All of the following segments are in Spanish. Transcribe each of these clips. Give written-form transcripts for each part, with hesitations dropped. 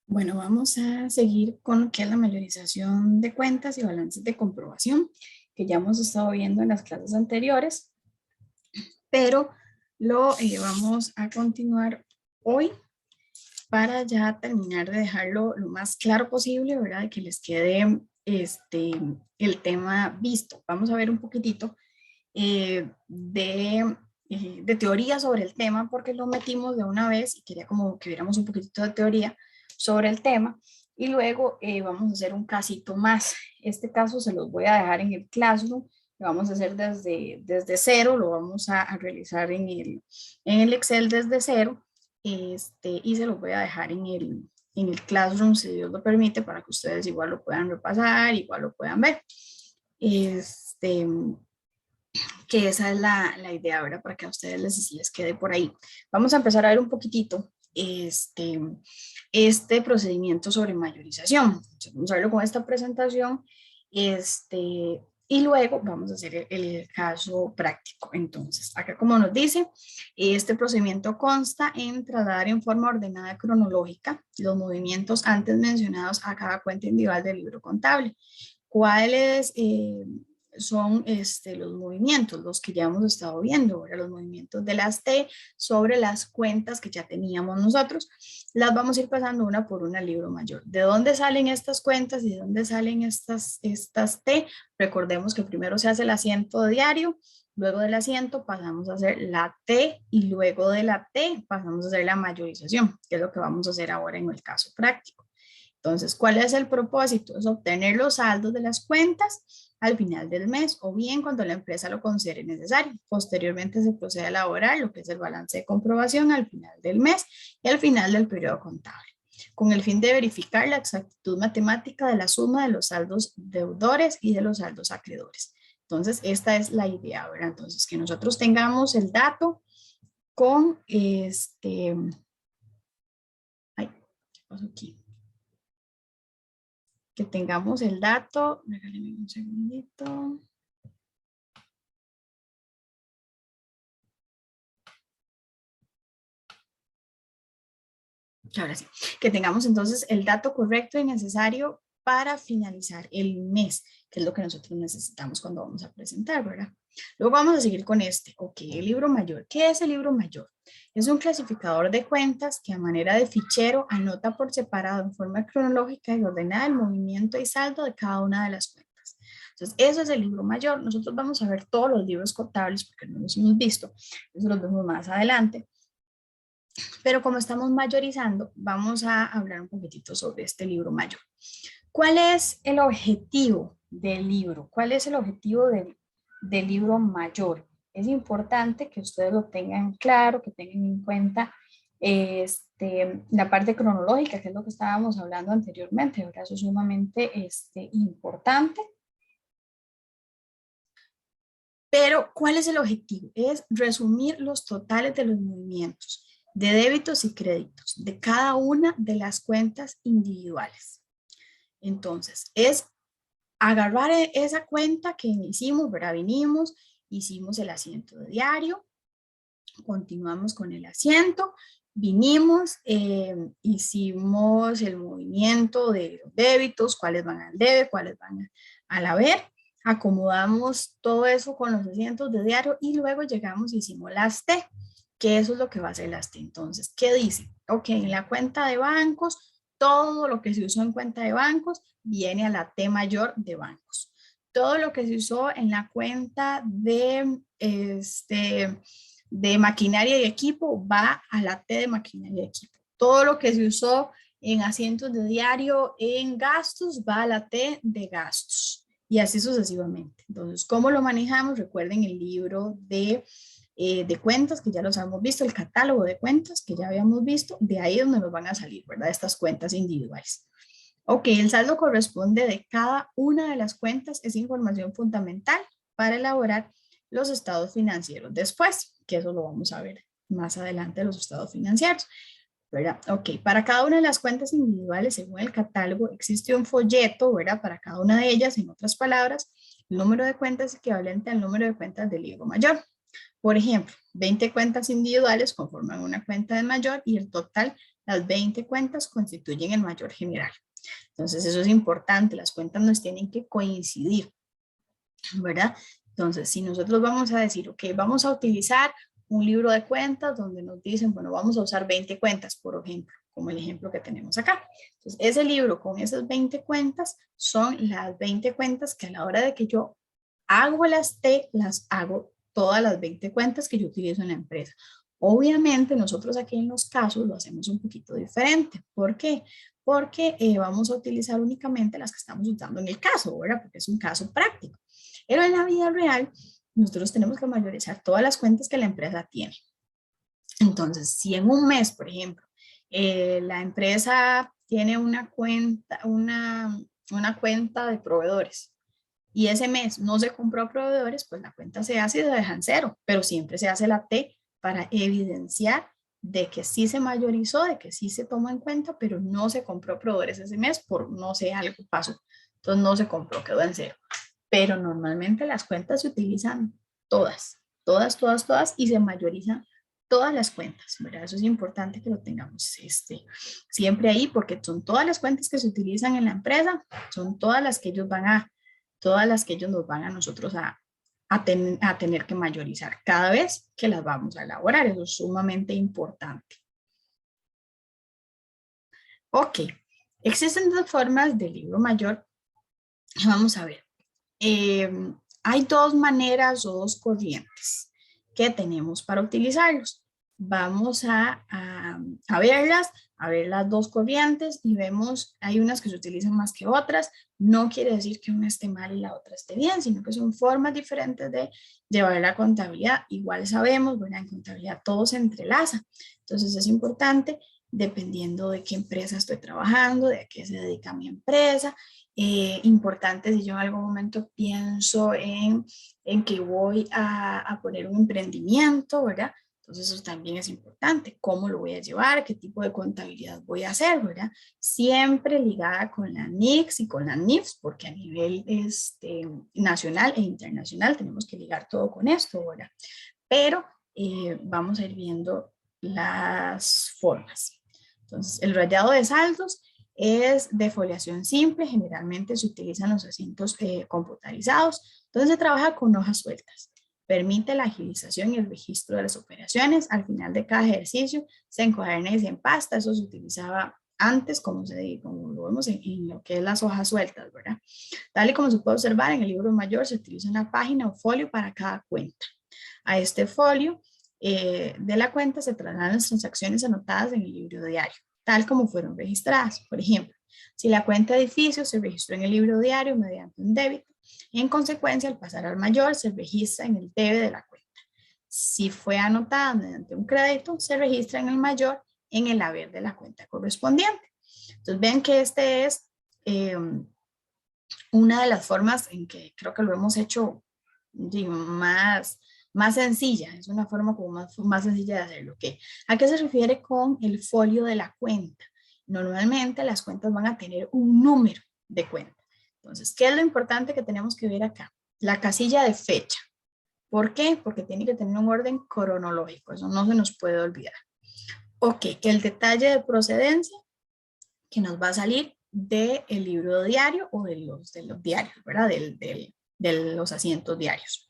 Bueno, vamos a seguir con lo que es la mayorización de cuentas y balances de comprobación, que ya hemos estado viendo en las clases anteriores, pero lo vamos a continuar hoy para ya terminar de dejarlo lo más claro posible, ¿verdad? De que les quede el tema visto. Vamos a ver un poquitito de teoría sobre el tema, porque lo metimos de una vez y quería como que viéramos un poquitito de teoría sobre el tema. Y luego vamos a hacer un casito más. Este caso se los voy a dejar en el Classroom. Lo vamos a hacer desde cero, lo vamos a realizar en el Excel desde cero. Y se los voy a dejar en el Classroom, si Dios lo permite, para que ustedes igual lo puedan repasar, igual lo puedan ver. Este, que esa es la idea, ¿verdad? Para que a ustedes les quede por ahí. Vamos a empezar a ver un poquitito este procedimiento sobre mayorización. Entonces, vamos a verlo con esta presentación y luego vamos a hacer el caso práctico. Entonces, acá como nos dice, este procedimiento consta en trasladar en forma ordenada y cronológica los movimientos antes mencionados a cada cuenta individual del libro contable. ¿Cuáles son los movimientos, los que ya hemos estado viendo, ahora los movimientos de las T sobre las cuentas que ya teníamos nosotros? Las vamos a ir pasando una por una al libro mayor. ¿De dónde salen estas cuentas y de dónde salen estas T? Recordemos que primero se hace el asiento diario, luego del asiento pasamos a hacer la T y luego de la T pasamos a hacer la mayorización, que es lo que vamos a hacer ahora en el caso práctico. Entonces, ¿cuál es el propósito? Es obtener los saldos de las cuentas al final del mes o bien cuando la empresa lo considere necesario. Posteriormente se procede a elaborar lo que es el balance de comprobación al final del mes y al final del periodo contable, con el fin de verificar la exactitud matemática de la suma de los saldos deudores y de los saldos acreedores. Entonces, esta es la idea, ¿verdad? Entonces, que nosotros tengamos el dato con ay, ¿qué pasó aquí? Que tengamos el dato, regálenme un segundito. Ahora sí, que tengamos entonces el dato correcto y necesario para finalizar el mes, que es lo que nosotros necesitamos cuando vamos a presentar, ¿verdad? Luego vamos a seguir con ok, el libro mayor. ¿Qué es el libro mayor? Es un clasificador de cuentas que a manera de fichero anota por separado en forma cronológica y ordenada el movimiento y saldo de cada una de las cuentas. Entonces, eso es el libro mayor. Nosotros vamos a ver todos los libros contables porque no los hemos visto, eso los vemos más adelante. Pero como estamos mayorizando, vamos a hablar un poquitito sobre este libro mayor. ¿Cuál es el objetivo del libro? ¿Cuál es el objetivo del libro mayor? Es importante que ustedes lo tengan claro, que tengan en cuenta la parte cronológica, que es lo que estábamos hablando anteriormente, ¿verdad? Eso es sumamente importante. Pero, ¿cuál es el objetivo? Es resumir los totales de los movimientos de débitos y créditos de cada una de las cuentas individuales. Entonces, es agarrar esa cuenta que hicimos, ¿verdad? Vinimos, hicimos el asiento de diario, continuamos con el asiento, vinimos, hicimos el movimiento de los débitos, cuáles van al debe, cuáles van al haber, acomodamos todo eso con los asientos de diario y luego llegamos y hicimos las T, que eso es lo que va a hacer las T. Entonces, ¿qué dice? Ok, en la cuenta de bancos, todo lo que se usó en cuenta de bancos viene a la T mayor de bancos. Todo lo que se usó en la cuenta de maquinaria y equipo va a la T de maquinaria y equipo. Todo lo que se usó en asientos de diario en gastos va a la T de gastos y así sucesivamente. Entonces, ¿cómo lo manejamos? Recuerden el libro de cuentas que ya los hemos visto, el catálogo de cuentas que ya habíamos visto, de ahí es donde nos van a salir, ¿verdad? Estas cuentas individuales. Ok, el saldo corresponde de cada una de las cuentas, es información fundamental para elaborar los estados financieros después, que eso lo vamos a ver más adelante, los estados financieros, ¿verdad? Ok, para cada una de las cuentas individuales, según el catálogo, existe un folleto, ¿verdad? Para cada una de ellas, en otras palabras, el número de cuentas es equivalente al número de cuentas del libro mayor. Por ejemplo, 20 cuentas individuales conforman una cuenta de mayor y el total, las 20 cuentas constituyen el mayor general. Entonces eso es importante, las cuentas nos tienen que coincidir, ¿verdad? Entonces, si nosotros vamos a decir, ok, vamos a utilizar un libro de cuentas donde nos dicen, bueno, vamos a usar 20 cuentas, por ejemplo, como el ejemplo que tenemos acá. Entonces, ese libro con esas 20 cuentas son las 20 cuentas que a la hora de que yo hago las T, las hago todas las 20 cuentas que yo utilizo en la empresa. Obviamente, nosotros aquí en los casos lo hacemos un poquito diferente. ¿Por qué? Porque vamos a utilizar únicamente las que estamos usando en el caso, ¿verdad? Porque es un caso práctico. Pero en la vida real, nosotros tenemos que mayorizar todas las cuentas que la empresa tiene. Entonces, si en un mes, por ejemplo, la empresa tiene una cuenta de proveedores y ese mes no se compró a proveedores, pues la cuenta se hace y se deja en cero, pero siempre se hace la T para evidenciar de que sí se mayorizó, de que sí se tomó en cuenta, pero no se compró proveedores ese mes por no sé, algo pasó. Entonces no se compró, quedó en cero. Pero normalmente las cuentas se utilizan todas, todas, todas, todas y se mayorizan todas las cuentas, ¿verdad? Eso es importante que lo tengamos siempre ahí porque son todas las cuentas que se utilizan en la empresa, son todas las que ellos van a, todas las que ellos nos van a nosotros a tener que mayorizar cada vez que las vamos a elaborar. Eso es sumamente importante. Ok, existen dos formas de libro mayor. Vamos a ver. Hay dos maneras o dos corrientes que tenemos para utilizarlos. Vamos a verlas, a ver las dos corrientes y vemos, hay unas que se utilizan más que otras. No quiere decir que una esté mal y la otra esté bien, sino que son formas diferentes de llevar la contabilidad. Igual sabemos, bueno, en contabilidad todo se entrelaza. Entonces es importante, dependiendo de qué empresa estoy trabajando, de a qué se dedica mi empresa, importante si yo en algún momento pienso en que voy a poner un emprendimiento, ¿verdad? Entonces eso también es importante, cómo lo voy a llevar, qué tipo de contabilidad voy a hacer, ¿verdad? Siempre ligada con la NICS y con la NIFS, porque a nivel nacional e internacional tenemos que ligar todo con esto, ¿verdad? Pero vamos a ir viendo las formas. Entonces, el rayado de saldos es de foliación simple, generalmente se utilizan los asientos computarizados, entonces se trabaja con hojas sueltas. Permite la agilización y el registro de las operaciones. Al final de cada ejercicio se encuaderna y se empasta. Eso se utilizaba antes, como lo vemos en lo que es las hojas sueltas, ¿verdad? Tal y como se puede observar en el libro mayor, se utiliza una página o folio para cada cuenta. A este folio de la cuenta se trasladan las transacciones anotadas en el libro diario, tal como fueron registradas. Por ejemplo, si la cuenta de edificio se registró en el libro diario mediante un débito, en consecuencia, al pasar al mayor, se registra en el debe de la cuenta. Si fue anotada mediante un crédito, se registra en el mayor en el haber de la cuenta correspondiente. Entonces, ven que este es una de las formas en que creo que lo hemos hecho más sencilla, es una forma como más sencilla de hacerlo. ¿Okay? ¿A qué se refiere con el folio de la cuenta? Normalmente las cuentas van a tener un número de cuenta. Entonces, ¿qué es lo importante que tenemos que ver acá? La casilla de fecha. ¿Por qué? Porque tiene que tener un orden cronológico, eso no se nos puede olvidar. Ok, el detalle de procedencia que nos va a salir del libro diario o de los diarios, ¿verdad? De los asientos diarios.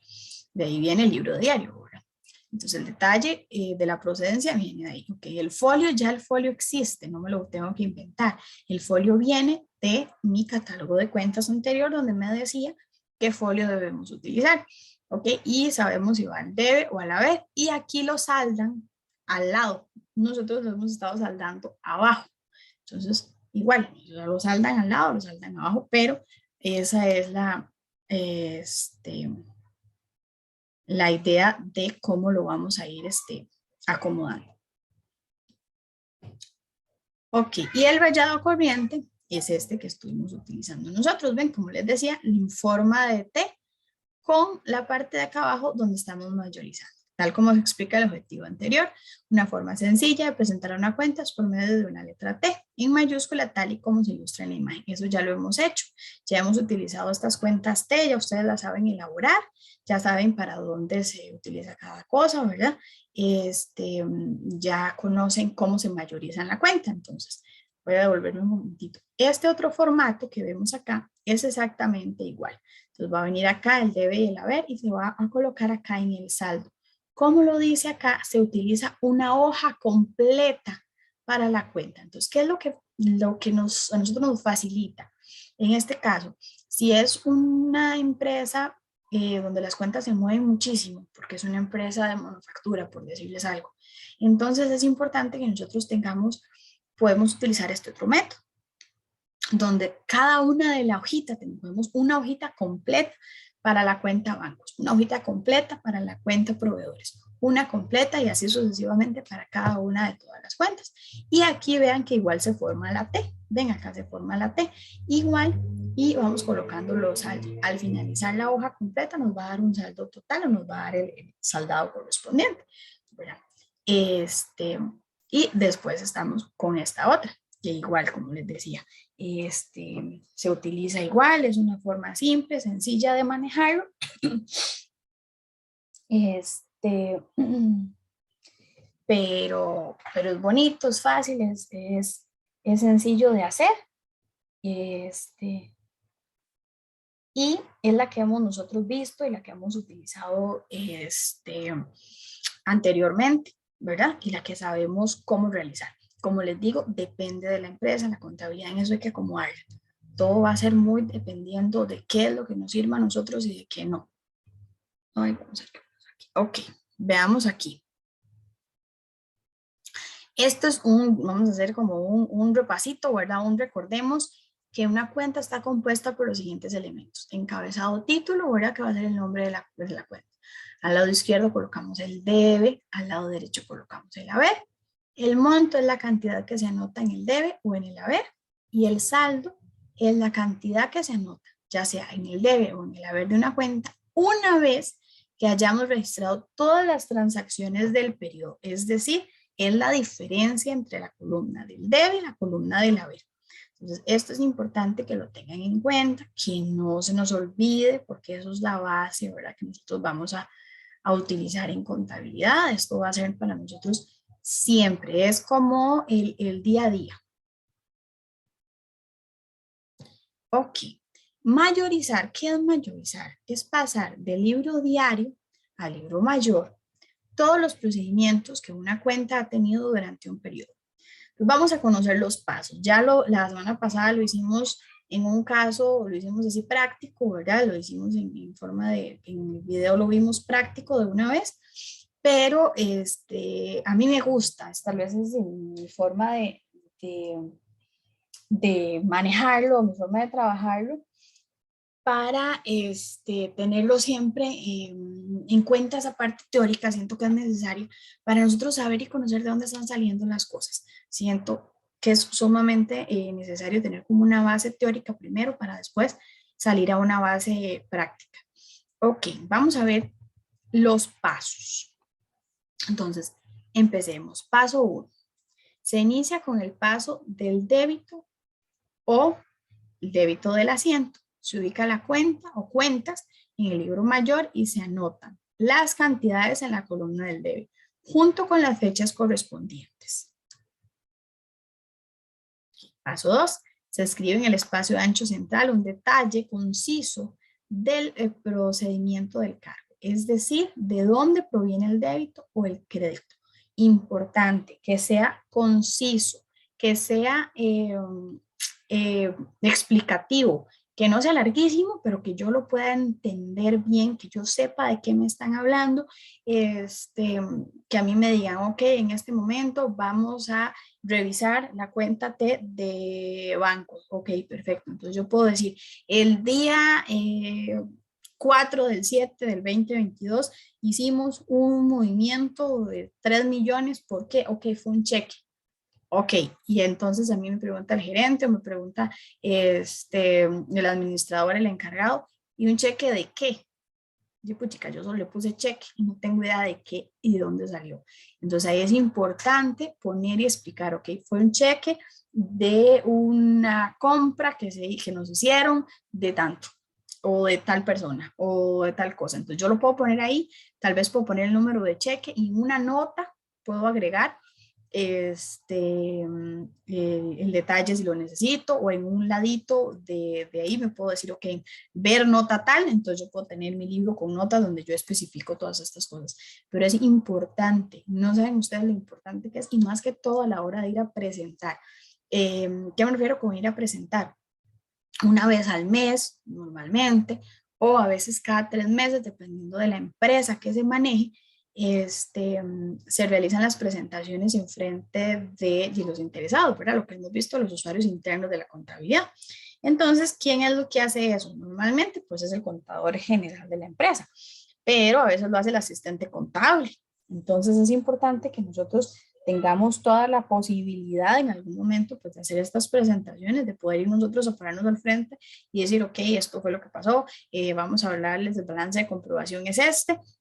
De ahí viene el libro diario, ¿verdad? Entonces el detalle de la procedencia viene de ahí. Ok, el folio existe, no me lo tengo que inventar. El folio viene de mi catálogo de cuentas anterior donde me decía qué folio debemos utilizar. Ok, y sabemos si va al debe o al haber. Y aquí lo saldan al lado. Nosotros lo hemos estado saldando abajo. Entonces, igual, lo saldan al lado, lo saldan abajo, pero esa es la idea de cómo lo vamos a ir acomodando. Ok, y el rayado corriente es este que estuvimos utilizando nosotros. Ven, como les decía, en forma de T con la parte de acá abajo donde estamos mayorizando. Tal como se explica el objetivo anterior, una forma sencilla de presentar una cuenta es por medio de una letra T. en mayúscula tal y como se ilustra en la imagen. Eso ya lo hemos hecho. Ya hemos utilizado estas cuentas T, ya ustedes las saben elaborar, ya saben para dónde se utiliza cada cosa, ¿verdad? Ya conocen cómo se mayoriza en la cuenta. Entonces, voy a devolverme un momentito. Este otro formato que vemos acá es exactamente igual. Entonces va a venir acá el debe y el haber y se va a colocar acá en el saldo. Como lo dice acá, se utiliza una hoja completa para la cuenta. Entonces, ¿qué es lo que a nosotros nos facilita? En este caso, si es una empresa donde las cuentas se mueven muchísimo, porque es una empresa de manufactura, por decirles algo, entonces es importante que nosotros podemos utilizar este otro método, donde cada una de la hojita, tenemos una hojita completa para la cuenta bancos, una hojita completa para la cuenta proveedores, una completa y así sucesivamente para cada una de todas las cuentas. Y aquí vean que igual se forma la T, ven acá se forma la T, igual y vamos colocando los saldos. Al finalizar la hoja completa nos va a dar un saldo total o nos va a dar el saldado correspondiente. ¿Verdad? Y después estamos con esta otra, que igual, como les decía, se utiliza igual, es una forma simple, sencilla de manejarlo. Pero es bonito, es fácil, es sencillo de hacer. Y es la que hemos nosotros visto y la que hemos utilizado anteriormente, ¿verdad? Y la que sabemos cómo realizar. Como les digo, depende de la empresa, la contabilidad en eso hay que acomodarla. Todo va a ser muy dependiendo de qué es lo que nos sirva a nosotros y de qué no. Ay, vamos a ver aquí. Ok, veamos aquí. Esto es vamos a hacer como un repasito, ¿verdad? Recordemos que una cuenta está compuesta por los siguientes elementos. Encabezado, título, ¿verdad? Que va a ser el nombre de la cuenta. Al lado izquierdo colocamos el debe, al lado derecho colocamos el haber. El monto es la cantidad que se anota en el debe o en el haber. Y el saldo es la cantidad que se anota, ya sea en el debe o en el haber de una cuenta, una vez que hayamos registrado todas las transacciones del periodo. Es decir, es la diferencia entre la columna del debe y la columna del haber. Entonces, esto es importante que lo tengan en cuenta, que no se nos olvide, porque eso es la base, ¿verdad? Que nosotros vamos a utilizar en contabilidad. Esto va a ser para nosotros siempre, es como el día a día. Ok, mayorizar, ¿qué es mayorizar? Es pasar del libro diario al libro mayor todos los procedimientos que una cuenta ha tenido durante un periodo. Pues vamos a conocer los pasos. Ya la semana pasada lo hicimos en un caso, lo hicimos así práctico, ¿verdad? Lo hicimos en forma en el video lo vimos práctico de una vez, pero a mí me gusta, tal vez es mi forma de manejarlo, mi forma de trabajarlo, para tenerlo siempre en cuenta esa parte teórica. Siento que es necesario para nosotros saber y conocer de dónde están saliendo las cosas. Siento que es sumamente necesario tener como una base teórica primero para después salir a una base práctica. Ok, vamos a ver los pasos. Entonces, empecemos. Paso 1. Se inicia con el paso del débito o el débito del asiento. Se ubica la cuenta o cuentas en el libro mayor y se anotan las cantidades en la columna del débito, junto con las fechas correspondientes. Paso 2. Se escribe en el espacio de ancho central un detalle conciso del procedimiento del cargo, es decir, de dónde proviene el débito o el crédito. Importante que sea conciso, que sea explicativo, que no sea larguísimo, pero que yo lo pueda entender bien, que yo sepa de qué me están hablando, que a mí me digan, ok, en este momento vamos a revisar la cuenta T de bancos. Ok, perfecto. Entonces yo puedo decir, el día 4 del 7 del 2022 hicimos un movimiento de 3 millones. ¿Por qué? Ok, fue un cheque. Ok, y entonces a mí me pregunta el gerente o me pregunta el administrador, el encargado, ¿y un cheque de qué? puchica, yo solo le puse cheque y no tengo idea de qué y de dónde salió. Entonces ahí es importante poner y explicar, ok, fue un cheque de una compra que nos hicieron de tanto, o de tal persona, o de tal cosa. Entonces yo lo puedo poner ahí, tal vez puedo poner el número de cheque y una nota puedo agregar el detalle si lo necesito, o en un ladito de ahí me puedo decir, ok, ver nota tal, entonces yo puedo tener mi libro con notas donde yo especifico todas estas cosas, pero es importante, no saben ustedes lo importante que es, y más que todo a la hora de ir a presentar. ¿Qué me refiero con ir a presentar? Una vez al mes, normalmente, o a veces cada 3 meses, dependiendo de la empresa que se maneje, se realizan las presentaciones en frente de los interesados, ¿verdad? Lo que hemos visto, los usuarios internos de la contabilidad. Entonces, ¿quién es lo que hace eso? Normalmente, pues es el contador general de la empresa, pero a veces lo hace el asistente contable. Entonces, es importante que nosotros tengamos toda la posibilidad en algún momento pues, de hacer estas presentaciones, de poder ir nosotros a pararnos al frente y decir, ok, esto fue lo que pasó, vamos a hablarles del balance de comprobación es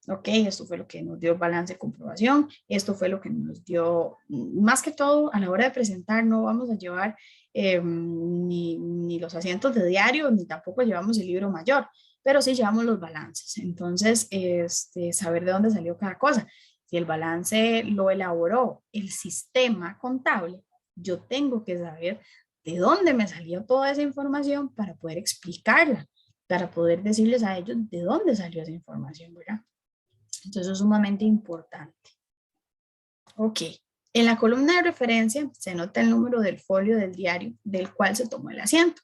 ok, esto fue lo que nos dio el balance de comprobación, esto fue lo que nos dio, más que todo a la hora de presentar no vamos a llevar ni los asientos de diario, ni tampoco llevamos el libro mayor, pero sí llevamos los balances, entonces saber de dónde salió cada cosa. Si el balance lo elaboró el sistema contable, yo tengo que saber de dónde me salió toda esa información para poder explicarla, para poder decirles a ellos de dónde salió esa información, ¿verdad? Entonces es sumamente importante. Ok, en la columna de referencia se nota el número del folio del diario del cual se tomó el asiento.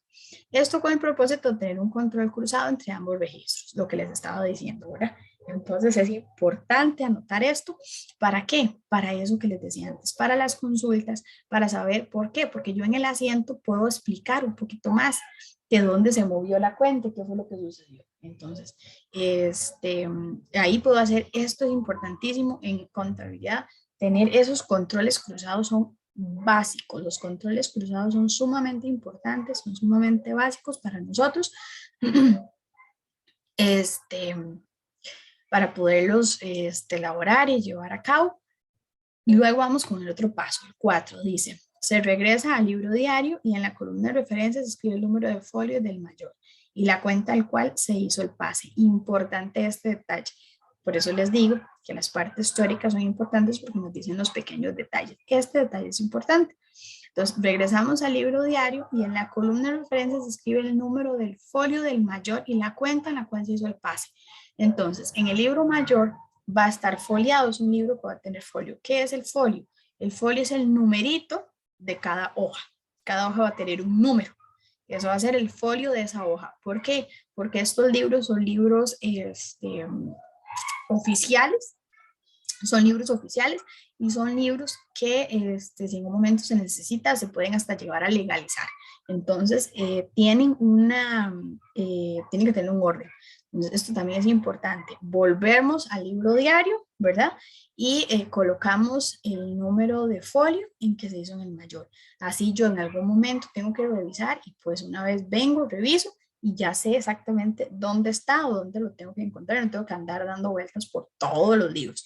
Esto con el propósito de tener un control cruzado entre ambos registros, lo que les estaba diciendo, ¿verdad? Entonces es importante anotar esto. ¿Para qué? Para eso que les decía antes, para las consultas, para saber por qué, porque yo en el asiento puedo explicar un poquito más de dónde se movió la cuenta, qué fue lo que sucedió. Entonces, ahí puedo hacer, esto es importantísimo en contabilidad, tener esos controles cruzados son básicos. Los controles cruzados son sumamente importantes, son sumamente básicos para nosotros. Para poderlos elaborar y llevar a cabo. Y luego vamos con el otro paso, el 4, dice, se regresa al libro diario y en la columna de referencia se escribe el número de folio del mayor y la cuenta al cual se hizo el pase. Importante este detalle. Por eso les digo que las partes históricas son importantes porque nos dicen los pequeños detalles. Este detalle es importante. Entonces, regresamos al libro diario y en la columna de referencia se escribe el número del folio del mayor y la cuenta en la cual se hizo el pase. Entonces, en el libro mayor va a estar foliado, es un libro que va a tener folio. ¿Qué es el folio? El folio es el numerito de cada hoja. Cada hoja va a tener un número. Eso va a ser el folio de esa hoja. ¿Por qué? Porque estos libros son libros oficiales, son libros oficiales y son libros que si en un momento se necesita, se pueden hasta llevar a legalizar. Entonces, tienen que tener un orden. Entonces, esto también es importante. Volvemos al libro diario, ¿verdad? Y colocamos el número de folio en que se hizo en el mayor. Así yo en algún momento tengo que revisar y pues una vez vengo, reviso y ya sé exactamente dónde está o dónde lo tengo que encontrar. No tengo que andar dando vueltas por todos los libros.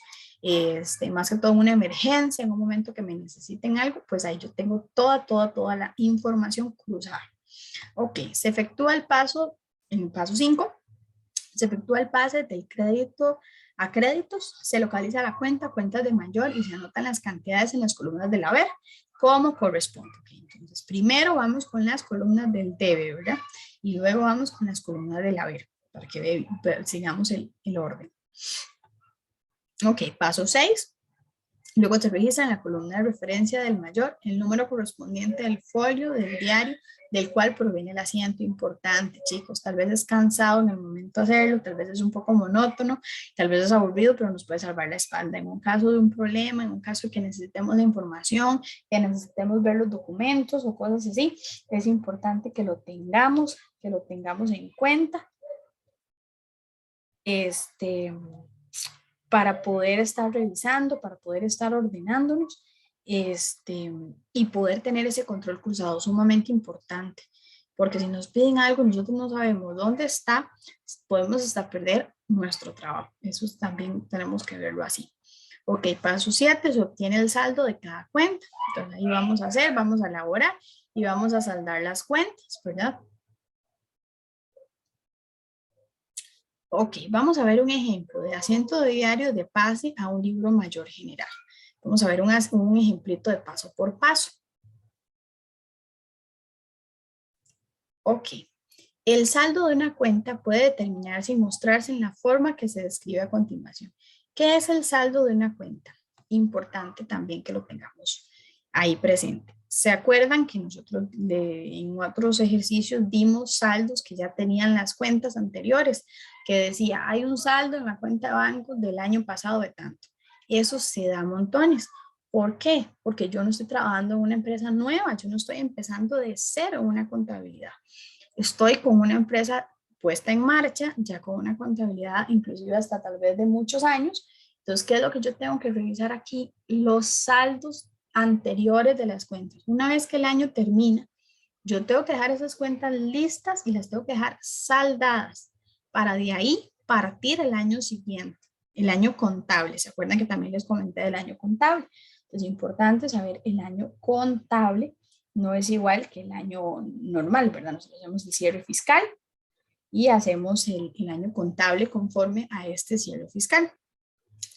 Más que todo una emergencia, en un momento que me necesiten algo, pues ahí yo tengo toda la información cruzada. Ok, se efectúa el paso, en el paso 5, se efectúa el pase del crédito a créditos, se localiza la cuenta, cuentas de mayor y se anotan las cantidades en las columnas del haber, como corresponde. Okay, entonces, primero vamos con las columnas del debe, ¿verdad? Y luego vamos con las columnas del haber, para que sigamos el orden. Ok, paso 6. Luego se registra en la columna de referencia del mayor el número correspondiente del folio del diario del cual proviene el asiento. Importante, chicos. Tal vez es cansado en el momento de hacerlo, tal vez es un poco monótono, tal vez es aburrido, pero nos puede salvar la espalda. En un caso de un problema, en un caso que necesitemos la información, que necesitemos ver los documentos o cosas así, es importante que lo tengamos en cuenta. Para poder estar revisando, para poder estar ordenándonos y poder tener ese control cruzado, sumamente importante, porque si nos piden algo, nosotros no sabemos dónde está, podemos hasta perder nuestro trabajo. Eso también tenemos que verlo así. Ok, paso 7, se obtiene el saldo de cada cuenta. Entonces ahí vamos a hacer, vamos a elaborar y vamos a saldar las cuentas, ¿verdad? Ok, vamos a ver un ejemplo de asiento de diario de pase a un libro mayor general. Vamos a ver un ejemplito de paso por paso. Ok, el saldo de una cuenta puede determinarse y mostrarse en la forma que se describe a continuación. ¿Qué es el saldo de una cuenta? Importante también que lo tengamos ahí presente. ¿Se acuerdan que nosotros en otros ejercicios dimos saldos que ya tenían las cuentas anteriores? Que decía, hay un saldo en la cuenta de banco del año pasado de tanto. Eso se da montones. ¿Por qué? Porque yo no estoy trabajando en una empresa nueva, yo no estoy empezando de cero una contabilidad. Estoy con una empresa puesta en marcha, ya con una contabilidad inclusive hasta tal vez de muchos años. Entonces, ¿qué es lo que yo tengo que revisar aquí? Los saldos anteriores de las cuentas. Una vez que el año termina, yo tengo que dejar esas cuentas listas y las tengo que dejar saldadas para de ahí partir el año siguiente, el año contable. ¿Se acuerdan que también les comenté del año contable? Entonces, es importante saber el año contable. No es igual que el año normal, ¿verdad? Nosotros hacemos el cierre fiscal y hacemos el año contable conforme a este cierre fiscal.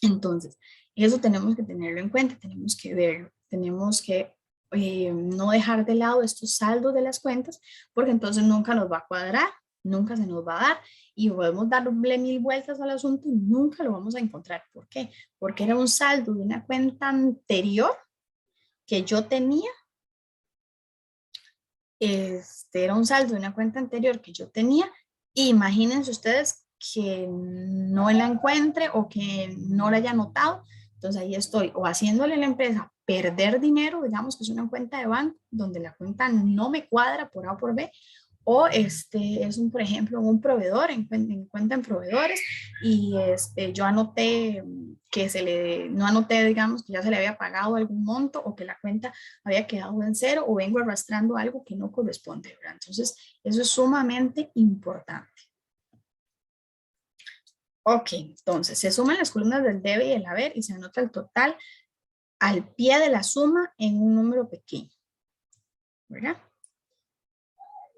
Entonces, eso tenemos que tenerlo en cuenta, tenemos que verlo, tenemos que no dejar de lado estos saldos de las cuentas, porque entonces nunca nos va a cuadrar, nunca se nos va a dar y podemos darle 1000 vueltas al asunto y nunca lo vamos a encontrar. ¿Por qué? Porque era un saldo de una cuenta anterior que yo tenía, era un saldo de una cuenta anterior que yo tenía. Imagínense ustedes que no la encuentre o que no la haya notado. Entonces ahí estoy o haciéndole a la empresa perder dinero, digamos que es una cuenta de banco donde la cuenta no me cuadra por A o por B, o es un, por ejemplo, un proveedor, en cuenta en proveedores, y yo anoté que no anoté, digamos, que ya se le había pagado algún monto o que la cuenta había quedado en cero o vengo arrastrando algo que no corresponde, ¿verdad? Entonces, eso es sumamente importante. Ok, entonces se suman las columnas del debe y el haber y se anota el total al pie de la suma en un número pequeño, ¿verdad?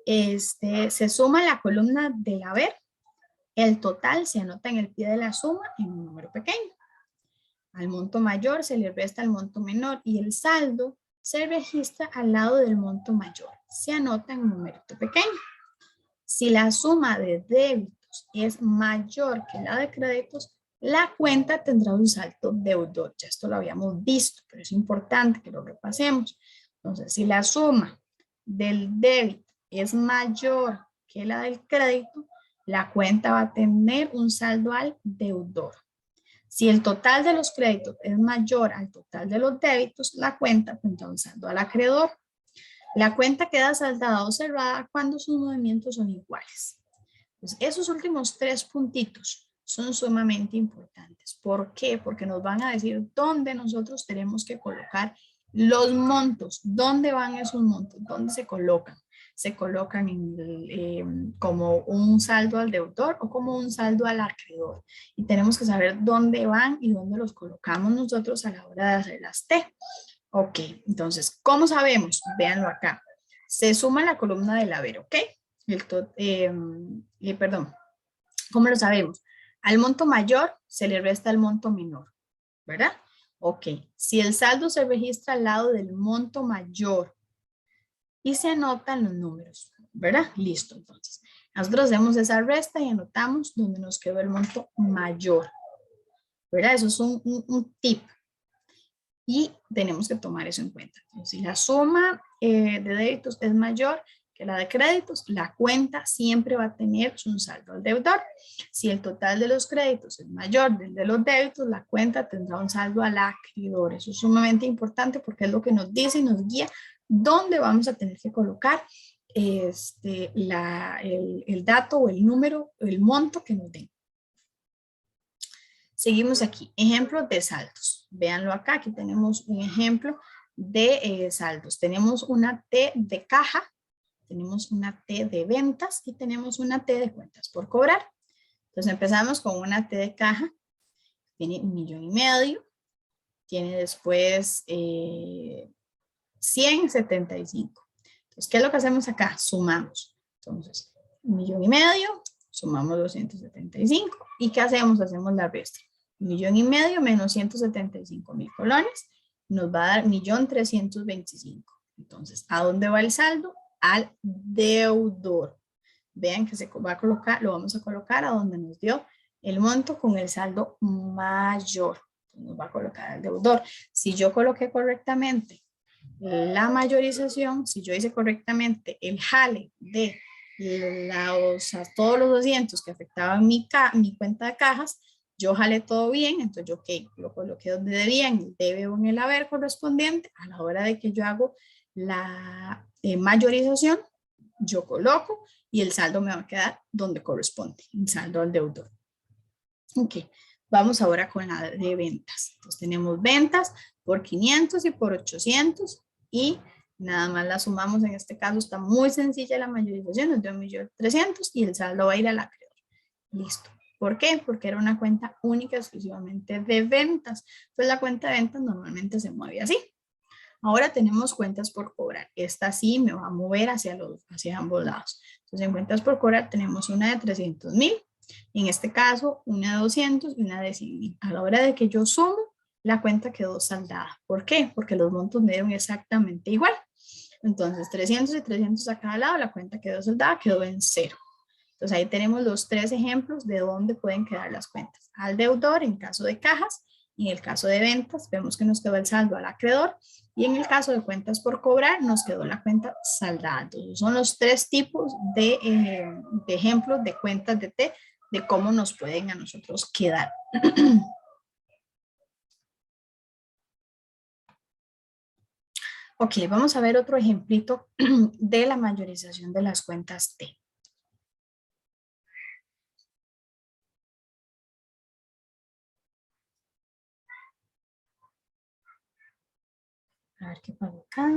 Se suma la columna del haber, el total se anota en el pie de la suma en un número pequeño. Al monto mayor se le resta el monto menor y el saldo se registra al lado del monto mayor. Se anota en un número pequeño. Si la suma de débitos es mayor que la de créditos, la cuenta tendrá un saldo deudor. Ya esto lo habíamos visto, pero es importante que lo repasemos. Entonces, si la suma del débito es mayor que la del crédito, la cuenta va a tener un saldo al deudor. Si el total de los créditos es mayor al total de los débitos, la cuenta tendrá un saldo al acreedor. La cuenta queda saldada o cerrada cuando sus movimientos son iguales. Pues esos últimos 3 puntitos son sumamente importantes. ¿Por qué? Porque nos van a decir dónde nosotros tenemos que colocar los montos. ¿Dónde van esos montos? ¿Dónde se colocan? Se colocan como un saldo al deudor o como un saldo al acreedor. Y tenemos que saber dónde van y dónde los colocamos nosotros a la hora de hacer las T. Ok, entonces, ¿cómo sabemos? Véanlo acá. Se suma la columna del haber, ¿ok? Perdón, ¿cómo lo sabemos? Al monto mayor se le resta el monto menor, ¿verdad? Ok, si el saldo se registra al lado del monto mayor y se anotan los números, ¿verdad? Listo, entonces. Nosotros hacemos esa resta y anotamos donde nos quedó el monto mayor, ¿verdad? Eso es un tip. Y tenemos que tomar eso en cuenta. Entonces, si la suma de débitos es mayor que la de créditos, la cuenta siempre va a tener un saldo al deudor. Si el total de los créditos es mayor del de los débitos, la cuenta tendrá un saldo al acreedor. Eso es sumamente importante porque es lo que nos dice y nos guía dónde vamos a tener que colocar el dato o el número, el monto que nos den. Seguimos aquí, ejemplos de saldos. Véanlo acá, aquí tenemos un ejemplo de saldos. Tenemos una T de caja, tenemos una T de ventas y tenemos una T de cuentas por cobrar. Entonces empezamos con una T de caja, tiene 1,500,000, tiene después 175. Entonces, ¿qué es lo que hacemos acá? Sumamos. Entonces, 1,500,000, sumamos 275. ¿Y qué hacemos? Hacemos la resta. 1,500,000 menos 175,000 colones nos va a dar 1,325,000. Entonces, ¿a dónde va el saldo? Al deudor. Vean que se va a colocar, lo vamos a colocar a donde nos dio el monto con el saldo mayor. Nos va a colocar al deudor. Si yo coloqué correctamente la mayorización, si yo hice correctamente el jale de todos los 200 que afectaban mi cuenta de cajas, yo jalé todo bien, entonces yo lo coloqué donde debía, en el debe o en el haber correspondiente. A la hora de que yo hago la mayorización, yo coloco y el saldo me va a quedar donde corresponde, el saldo al deudor. Ok, vamos ahora con la de ventas. Entonces tenemos ventas por 500 y por 800 y nada más la sumamos. En este caso está muy sencilla la mayorización, nos dio 1,300,000 y el saldo va a ir al acreedor. Listo. ¿Por qué? Porque era una cuenta única exclusivamente de ventas. Pues la cuenta de ventas normalmente se mueve así. Ahora tenemos cuentas por cobrar. Esta sí me va a mover hacia ambos lados. Entonces en cuentas por cobrar tenemos una de 300,000. En este caso, una de 200 y una de 100,000. A la hora de que yo sumo, la cuenta quedó saldada. ¿Por qué? Porque los montos me dieron exactamente igual. Entonces, 300 y 300 a cada lado, la cuenta quedó saldada, quedó en 0. Entonces, ahí tenemos los 3 ejemplos de dónde pueden quedar las cuentas. Al deudor en caso de cajas, en el caso de ventas, vemos que nos quedó el saldo al acreedor, y en el caso de cuentas por cobrar, nos quedó la cuenta saldada. Entonces, son los 3 tipos de ejemplos de cuentas de T, de cómo nos pueden a nosotros quedar. Ok, vamos a ver otro ejemplito de la mayorización de las cuentas T. A ver qué pasa acá.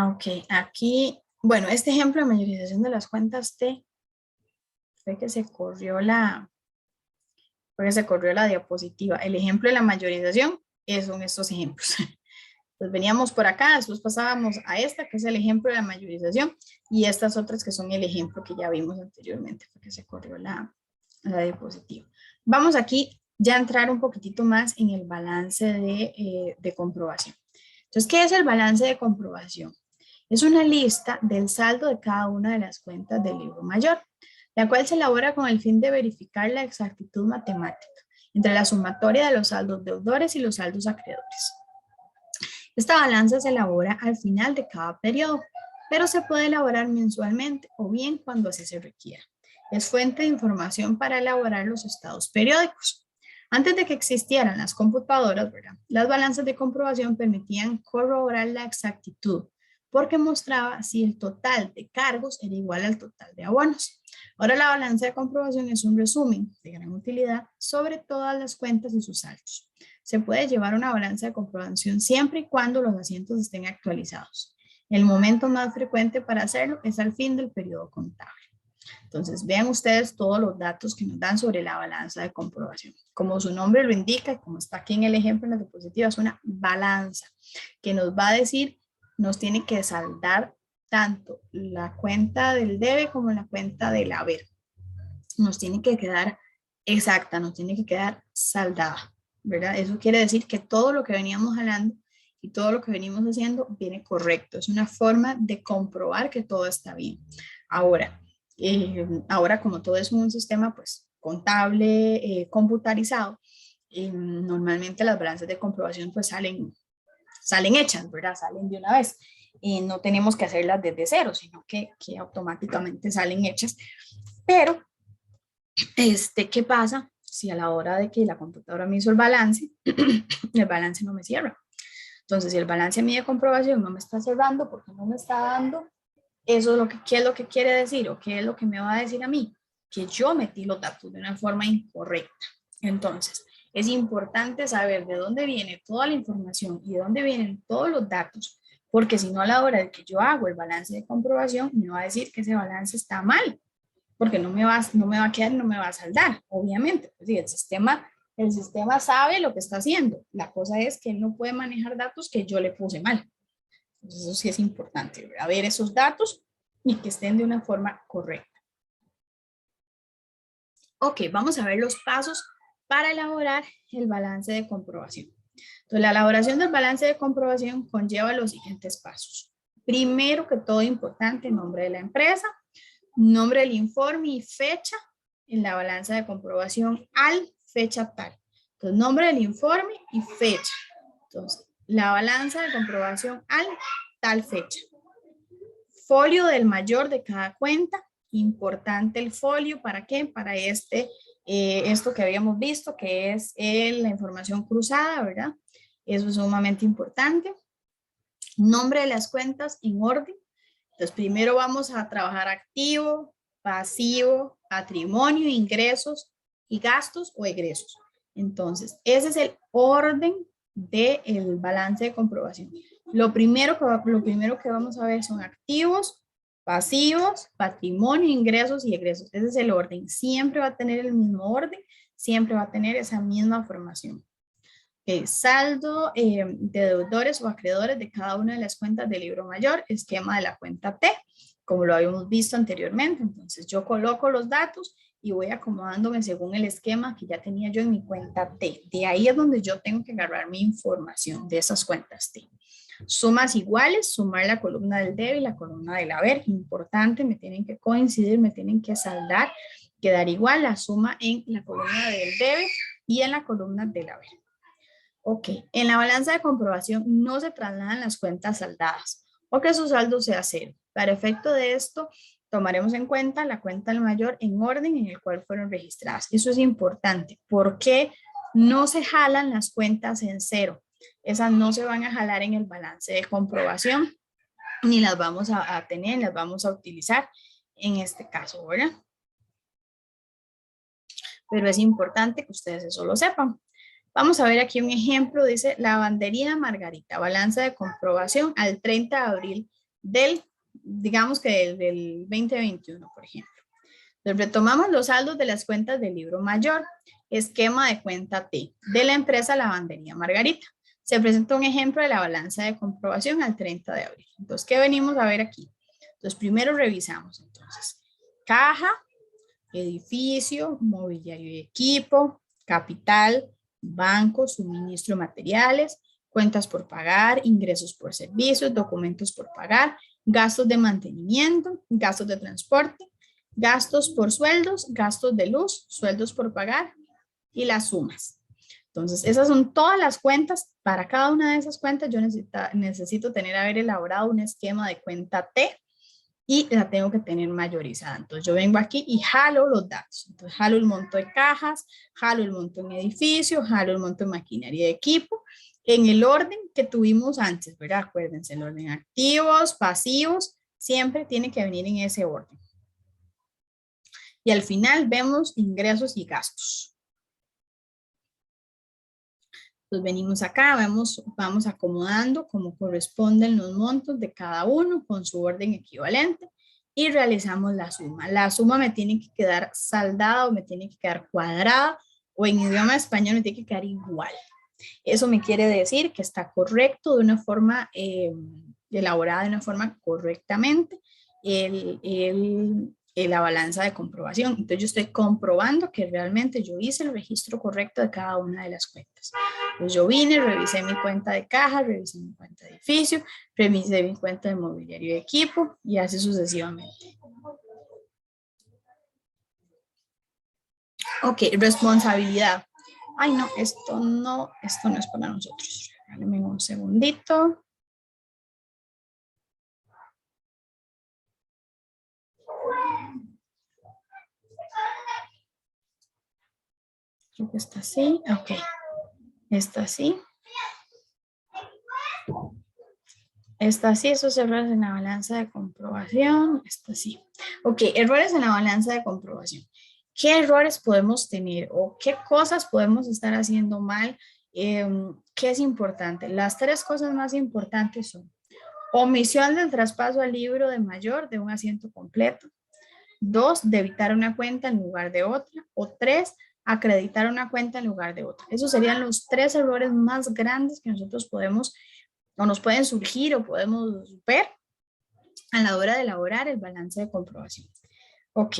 Ok, aquí, bueno, este ejemplo de mayorización de las cuentas T fue que se corrió la diapositiva. El ejemplo de la mayorización son estos ejemplos. Entonces veníamos por acá, después pasábamos a esta, que es el ejemplo de la mayorización, y estas otras que son el ejemplo que ya vimos anteriormente, porque se corrió la diapositiva. Vamos aquí ya a entrar un poquitito más en el balance de comprobación. Entonces, ¿qué es el balance de comprobación? Es una lista del saldo de cada una de las cuentas del libro mayor, la cual se elabora con el fin de verificar la exactitud matemática entre la sumatoria de los saldos deudores y los saldos acreedores. Esta balanza se elabora al final de cada periodo, pero se puede elaborar mensualmente o bien cuando así se requiera. Es fuente de información para elaborar los estados periódicos. Antes de que existieran las computadoras, ¿verdad?, las balanzas de comprobación permitían corroborar la exactitud, porque mostraba si el total de cargos era igual al total de abonos. Ahora la balanza de comprobación es un resumen de gran utilidad sobre todas las cuentas y sus saldos. Se puede llevar una balanza de comprobación siempre y cuando los asientos estén actualizados. El momento más frecuente para hacerlo es al fin del periodo contable. Entonces, vean ustedes todos los datos que nos dan sobre la balanza de comprobación. Como su nombre lo indica, como está aquí en el ejemplo en la diapositiva, es una balanza que nos va a decir, nos tiene que saldar tanto la cuenta del debe como la cuenta del haber. Nos tiene que quedar exacta, nos tiene que quedar saldada, ¿verdad? Eso quiere decir que todo lo que veníamos hablando y todo lo que venimos haciendo viene correcto. Es una forma de comprobar que todo está bien. Ahora como todo es un sistema pues contable, computarizado, normalmente las balanzas de comprobación pues salen hechas, ¿verdad? Salen de una vez. No tenemos que hacerlas desde cero, sino que automáticamente salen hechas. Pero, ¿qué pasa si a la hora de que la computadora me hizo el balance no me cierra? Entonces, si el balance a mí de comprobación no me está cerrando, porque no me está dando, eso es ¿qué es lo que quiere decir? ¿O qué es lo que me va a decir a mí? Que yo metí los datos de una forma incorrecta. Entonces, es importante saber de dónde viene toda la información y de dónde vienen todos los datos, porque si no, a la hora de que yo hago el balance de comprobación, me va a decir que ese balance está mal, porque no me va a quedar, no me va a saldar, obviamente. Pues sí, el sistema sabe lo que está haciendo. La cosa es que él no puede manejar datos que yo le puse mal. Entonces, eso sí es importante, ¿verdad? Ver esos datos y que estén de una forma correcta. Ok, vamos a ver los pasos para elaborar el balance de comprobación. Entonces, la elaboración del balance de comprobación conlleva los siguientes pasos. Primero que todo, importante, nombre de la empresa, nombre del informe y fecha en la balanza de comprobación al fecha tal. Entonces, nombre del informe y fecha. Entonces, la balanza de comprobación al tal fecha. Folio del mayor de cada cuenta. Importante el folio, ¿para qué? Para esto que habíamos visto, que es la información cruzada, ¿verdad? Eso es sumamente importante. Nombre de las cuentas en orden. Entonces, primero vamos a trabajar activo, pasivo, patrimonio, ingresos y gastos o egresos. Entonces, ese es el orden del balance de comprobación. Lo primero que vamos a ver son activos, pasivos, patrimonio, ingresos y egresos. Ese es el orden. Siempre va a tener el mismo orden, siempre va a tener esa misma formación. Saldo de deudores o acreedores de cada una de las cuentas del libro mayor, esquema de la cuenta T, como lo habíamos visto anteriormente. Entonces yo coloco los datos y voy acomodándome según el esquema que ya tenía yo en mi cuenta T. De ahí es donde yo tengo que agarrar mi información de esas cuentas T. Sumas iguales, sumar la columna del debe y la columna del haber. Importante, me tienen que coincidir, me tienen que saldar, quedar igual la suma en la columna del debe y en la columna del haber. Ok, en la balanza de comprobación no se trasladan las cuentas saldadas o que su saldo sea cero. Para efecto de esto, tomaremos en cuenta la cuenta del mayor en orden en el cual fueron registradas. Eso es importante porque no se jalan las cuentas en cero. Esas no se van a jalar en el balance de comprobación ni las vamos a tener, las vamos a utilizar en este caso, ¿verdad? Pero es importante que ustedes eso lo sepan. Vamos a ver aquí un ejemplo, dice Lavandería Margarita, balanza de comprobación al 30 de abril digamos que del 2021, por ejemplo. Entonces, retomamos los saldos de las cuentas del libro mayor, esquema de cuenta T, de la empresa Lavandería Margarita. Se presenta un ejemplo de la balanza de comprobación al 30 de abril. Entonces, ¿qué venimos a ver aquí? Entonces, primero revisamos, entonces, caja, edificio, mobiliario y equipo, capital, banco, suministro de materiales, cuentas por pagar, ingresos por servicios, documentos por pagar, gastos de mantenimiento, gastos de transporte, gastos por sueldos, gastos de luz, sueldos por pagar y las sumas. Entonces, esas son todas las cuentas. Para cada una de esas cuentas yo necesito haber elaborado un esquema de cuenta T y la tengo que tener mayorizada. Entonces yo vengo aquí y jalo los datos. Entonces jalo el monto de cajas, jalo el monto en edificio, jalo el monto de maquinaria de equipo, en el orden que tuvimos antes, ¿verdad? Acuérdense, el orden activos, pasivos, siempre tiene que venir en ese orden. Y al final vemos ingresos y gastos. Entonces venimos acá, vamos acomodando como corresponden los montos de cada uno con su orden equivalente y realizamos la suma. La suma me tiene que quedar saldada o me tiene que quedar cuadrada o en idioma español me tiene que quedar igual. Eso me quiere decir que está correcto de una forma elaborada de una forma correctamente la balanza de comprobación. Entonces yo estoy comprobando que realmente yo hice el registro correcto de cada una de las cuentas. Pues yo vine, revisé mi cuenta de caja, revisé mi cuenta de edificio, revisé mi cuenta de mobiliario y equipo y así sucesivamente. Ok, responsabilidad. Ay, no, esto no es para nosotros. Dame un segundito. Creo que está así. Ok. Está así. Está así, esos errores en la balanza de comprobación. Está así. Ok, errores en la balanza de comprobación. ¿Qué errores podemos tener o qué cosas podemos estar haciendo mal? ¿Qué es importante? Las tres cosas más importantes son omisión del traspaso al libro de mayor de un asiento completo, 2, debitar una cuenta en lugar de otra. O 3, acreditar una cuenta en lugar de otra. Esos serían los 3 errores más grandes que nosotros podemos o nos pueden surgir o podemos ver a la hora de elaborar el balance de comprobación. Ok,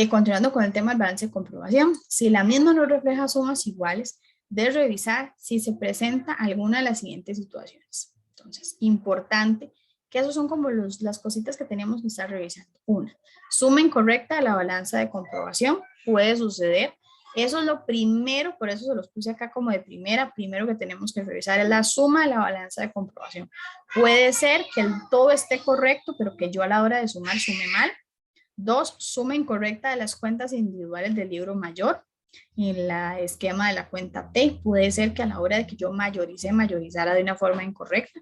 continuando con el tema del balance de comprobación, si la misma no refleja sumas iguales, de revisar si se presenta alguna de las siguientes situaciones. Entonces, importante que esos son como las cositas que tenemos que estar revisando. Una, suma incorrecta de la balanza de comprobación, puede suceder. Eso es lo primero, por eso se los puse acá como de primero que tenemos que revisar es la suma de la balanza de comprobación. Puede ser que todo esté correcto, pero que yo a la hora de sumar sume mal. 2, suma incorrecta de las cuentas individuales del libro mayor. En la esquema de la cuenta T, puede ser que a la hora de que yo mayorizara de una forma incorrecta.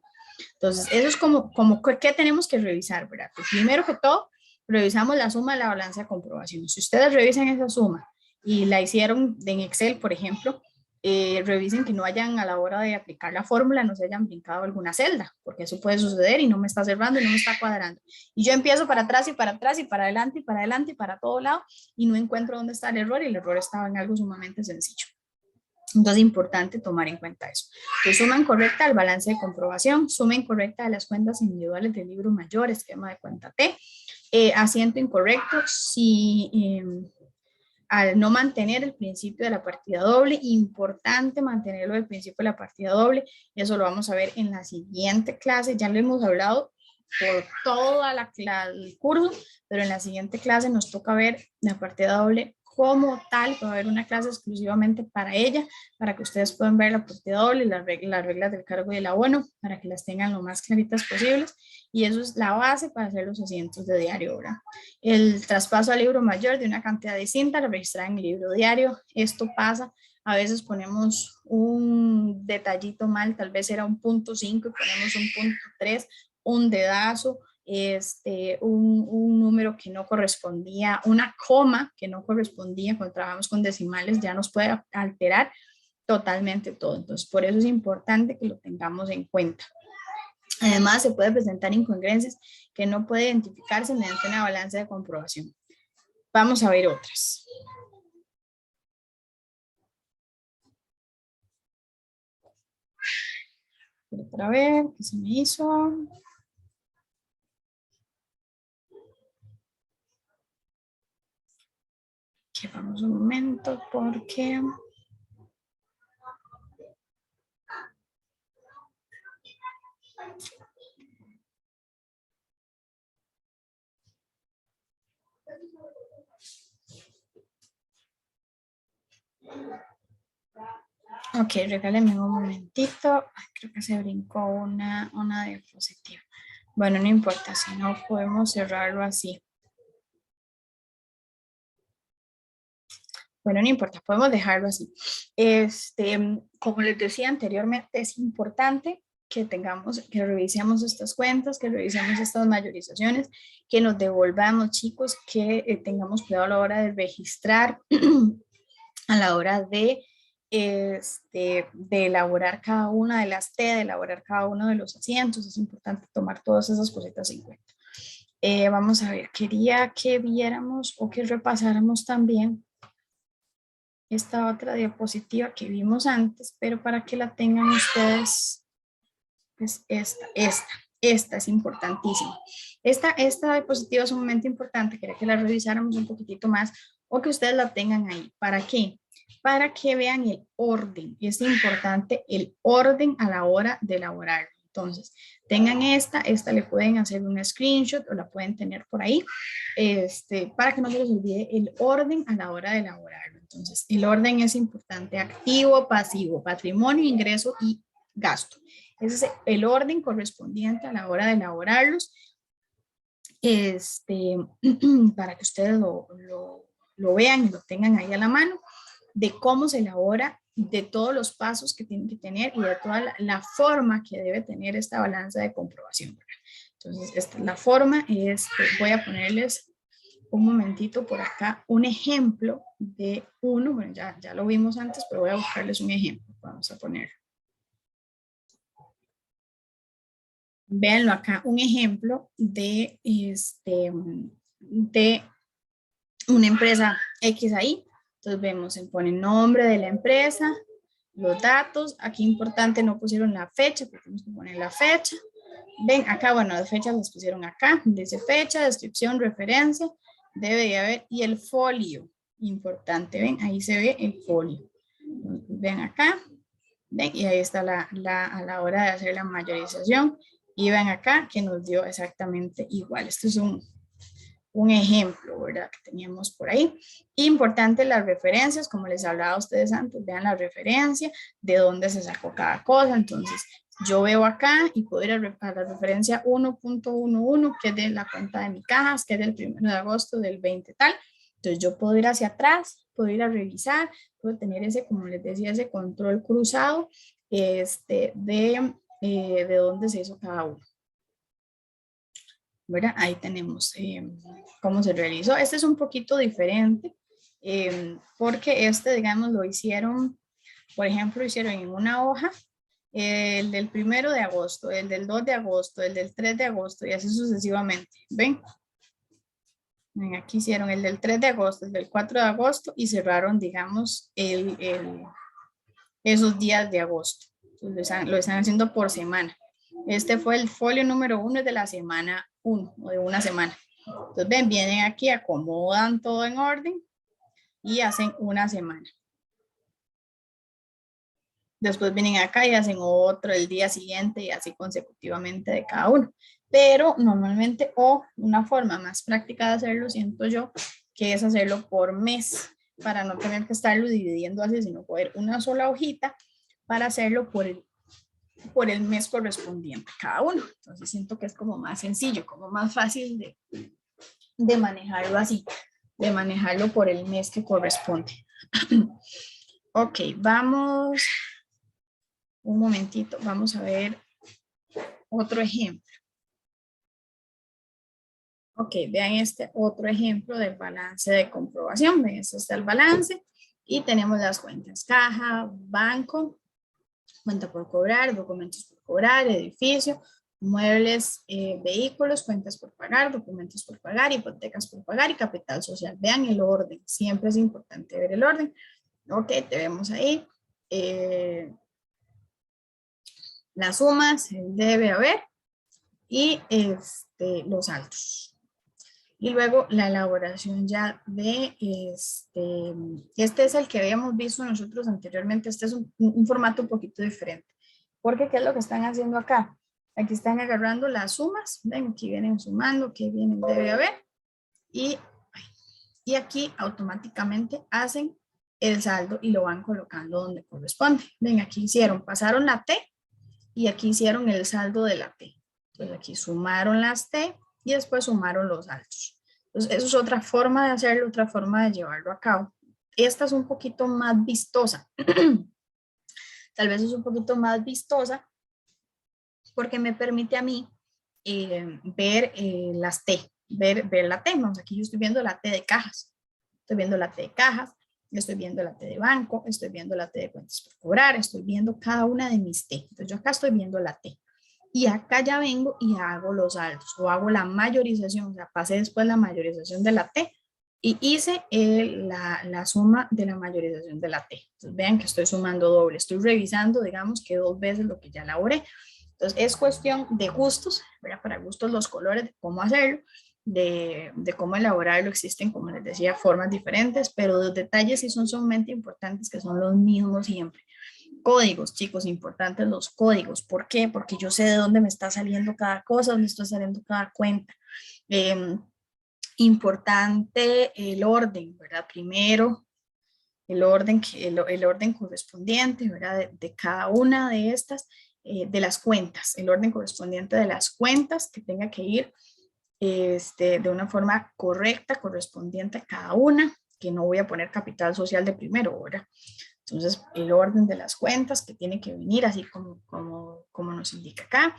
Entonces, eso es como ¿qué tenemos que revisar, verdad? Pues primero que todo, revisamos la suma de la balanza de comprobación. Si ustedes revisan esa suma y la hicieron en Excel, por ejemplo, revisen que no hayan a la hora de aplicar la fórmula, no se hayan brincado alguna celda, porque eso puede suceder y no me está cerrando y no me está cuadrando. Y yo empiezo para atrás y para atrás y para adelante y para adelante y para todo lado y no encuentro dónde está el error y el error estaba en algo sumamente sencillo. Entonces es importante tomar en cuenta eso. Entonces, suma incorrecta del balance de comprobación, suma incorrecta de las cuentas individuales del libro mayor, esquema de cuenta T, asiento incorrecto si al no mantener el principio de la partida doble, importante mantenerlo del principio de la partida doble, eso lo vamos a ver en la siguiente clase, ya lo hemos hablado por toda el curso, pero en la siguiente clase nos toca ver la partida doble como tal, va a haber una clase exclusivamente para ella, para que ustedes puedan ver la partida doble y las reglas del cargo y el abono, para que las tengan lo más claritas posibles, y eso es la base para hacer los asientos de diario, ¿verdad? El traspaso al libro mayor de una cantidad distinta, la registrada en el libro diario, esto pasa, a veces ponemos un detallito mal, tal vez era un punto 5 y ponemos un punto 3, un dedazo, un número que no correspondía, una coma que no correspondía, cuando trabajamos con decimales ya nos puede alterar totalmente todo. Entonces, por eso es importante que lo tengamos en cuenta. Además, se puede presentar incongruencias que no puede identificarse mediante una balanza de comprobación. Vamos a ver otras. Otra vez, ¿qué se me hizo? Que vamos un momento porque... Ok, regálenme un momentito. Creo que se brincó una diapositiva. Bueno, no importa, si no podemos cerrarlo así. Bueno, no importa, podemos dejarlo así. Como les decía anteriormente, es importante que que revisemos estas cuentas, que revisemos estas mayorizaciones, que nos devolvamos, chicos, que tengamos cuidado a la hora de registrar, a la hora de elaborar cada una de las T, de elaborar cada uno de los asientos. Es importante tomar todas esas cositas en cuenta. Vamos a ver, quería que viéramos o que repasáramos también esta otra diapositiva que vimos antes, pero para que la tengan ustedes, pues esta es importantísima. Esta diapositiva es sumamente importante, quería que la revisáramos un poquitito más o que ustedes la tengan ahí. ¿Para qué? Para que vean el orden. Es importante el orden a la hora de elaborar. Entonces, tengan esta le pueden hacer un screenshot o la pueden tener por ahí, para que no se les olvide el orden a la hora de elaborarlo. Entonces, el orden es importante: activo, pasivo, patrimonio, ingreso y gasto. Ese es el orden correspondiente a la hora de elaborarlos, para que ustedes lo vean y lo tengan ahí a la mano, de cómo se elabora, de todos los pasos que tienen que tener y de toda la forma que debe tener esta balanza de comprobación. Entonces, esta es la forma. Voy a ponerles un momentito por acá un ejemplo de uno. Bueno, ya lo vimos antes, pero voy a buscarles un ejemplo. Vamos a poner. Véanlo acá, un ejemplo de una empresa X ahí. Entonces vemos, se pone nombre de la empresa, los datos. Aquí importante, no pusieron la fecha, porque tenemos que poner la fecha. Ven acá, bueno, las fechas las pusieron acá. Dice fecha, descripción, referencia, debe de haber. Y el folio, importante, ven, ahí se ve el folio. Ven acá, ven, y ahí está a la hora de hacer la mayorización. Y ven acá que nos dio exactamente igual. Esto es un ejemplo, ¿verdad? Que teníamos por ahí. Importante las referencias, como les hablaba a ustedes antes, vean la referencia, de dónde se sacó cada cosa. Entonces, yo veo acá y puedo ir a la referencia 1.11, que es de la cuenta de mi cajas, que es del 1 de agosto del 20 tal. Entonces, yo puedo ir hacia atrás, puedo ir a revisar, puedo tener ese, como les decía, ese control cruzado de dónde se hizo cada uno. ¿Verdad? Ahí tenemos cómo se realizó. Este es un poquito diferente porque digamos, lo hicieron, por ejemplo, hicieron en una hoja el del 1 de agosto, el del 2 de agosto, el del 3 de agosto y así sucesivamente. ¿Ven? Ven, aquí hicieron el del 3 de agosto, el del 4 de agosto y cerraron, digamos, esos días de agosto. Entonces, lo están haciendo por semana. Este fue el folio número 1 de la semana 1 o de una semana. Entonces, ven, vienen aquí, acomodan todo en orden y hacen una semana. Después vienen acá y hacen otro el día siguiente y así consecutivamente de cada uno. Pero normalmente, o una forma más práctica de hacerlo, siento yo, que es hacerlo por mes, para no tener que estarlo dividiendo así, sino poder una sola hojita para hacerlo por el mes correspondiente cada uno. Entonces siento que es como más sencillo, como más fácil de manejarlo así, de manejarlo por el mes que corresponde. Ok, vamos, un momentito, vamos a ver otro ejemplo. Ok, vean este otro ejemplo del balance de comprobación. Ven, este está el balance y tenemos las cuentas: caja, banco, cuenta por cobrar, documentos por cobrar, edificio, muebles, vehículos, cuentas por pagar, documentos por pagar, hipotecas por pagar y capital social. Vean el orden, siempre es importante ver el orden. Ok, tenemos ahí las sumas, debe haber, y los saldos. Y luego la elaboración ya de este es el que habíamos visto nosotros anteriormente. Este es un formato un poquito diferente. Porque ¿qué es lo que están haciendo acá? Aquí están agarrando las sumas. Ven, aquí vienen sumando, aquí vienen debe haber. Y aquí automáticamente hacen el saldo y lo van colocando donde corresponde. Ven, aquí hicieron, pasaron la T y aquí hicieron el saldo de la T. Entonces aquí sumaron las T y después sumaron los saldos. Entonces eso es otra forma de hacerlo, otra forma de llevarlo a cabo. Esta es un poquito más vistosa. Tal vez es un poquito más vistosa porque me permite a mí ver las T, ver la T. Vamos, aquí yo estoy viendo la T de cajas, estoy viendo la T de cajas, estoy viendo la T de banco, estoy viendo la T de cuentas por cobrar, estoy viendo cada una de mis T. Entonces yo acá estoy viendo la T. Y acá ya vengo y hago los saldos o hago la mayorización, o sea, pasé después la mayorización de la T y hice la suma de la mayorización de la T. Entonces vean que estoy sumando doble, estoy revisando, digamos que 2 veces lo que ya elaboré. Entonces es cuestión de gustos, ¿verdad? Para gustos los colores, de cómo hacerlo, de cómo elaborarlo. Existen, como les decía, formas diferentes, pero los detalles sí son sumamente importantes, que son los mismos siempre. Códigos, chicos, importantes los códigos. ¿Por qué? Porque yo sé de dónde me está saliendo cada cosa, dónde está saliendo cada cuenta. Importante el orden, ¿verdad? Primero, el orden correspondiente, ¿verdad? De cada una de estas, de las cuentas, el orden correspondiente de las cuentas que tenga que ir de una forma correcta, correspondiente a cada una, que no voy a poner capital social de primero, ¿verdad? Entonces, el orden de las cuentas que tiene que venir, así como nos indica acá.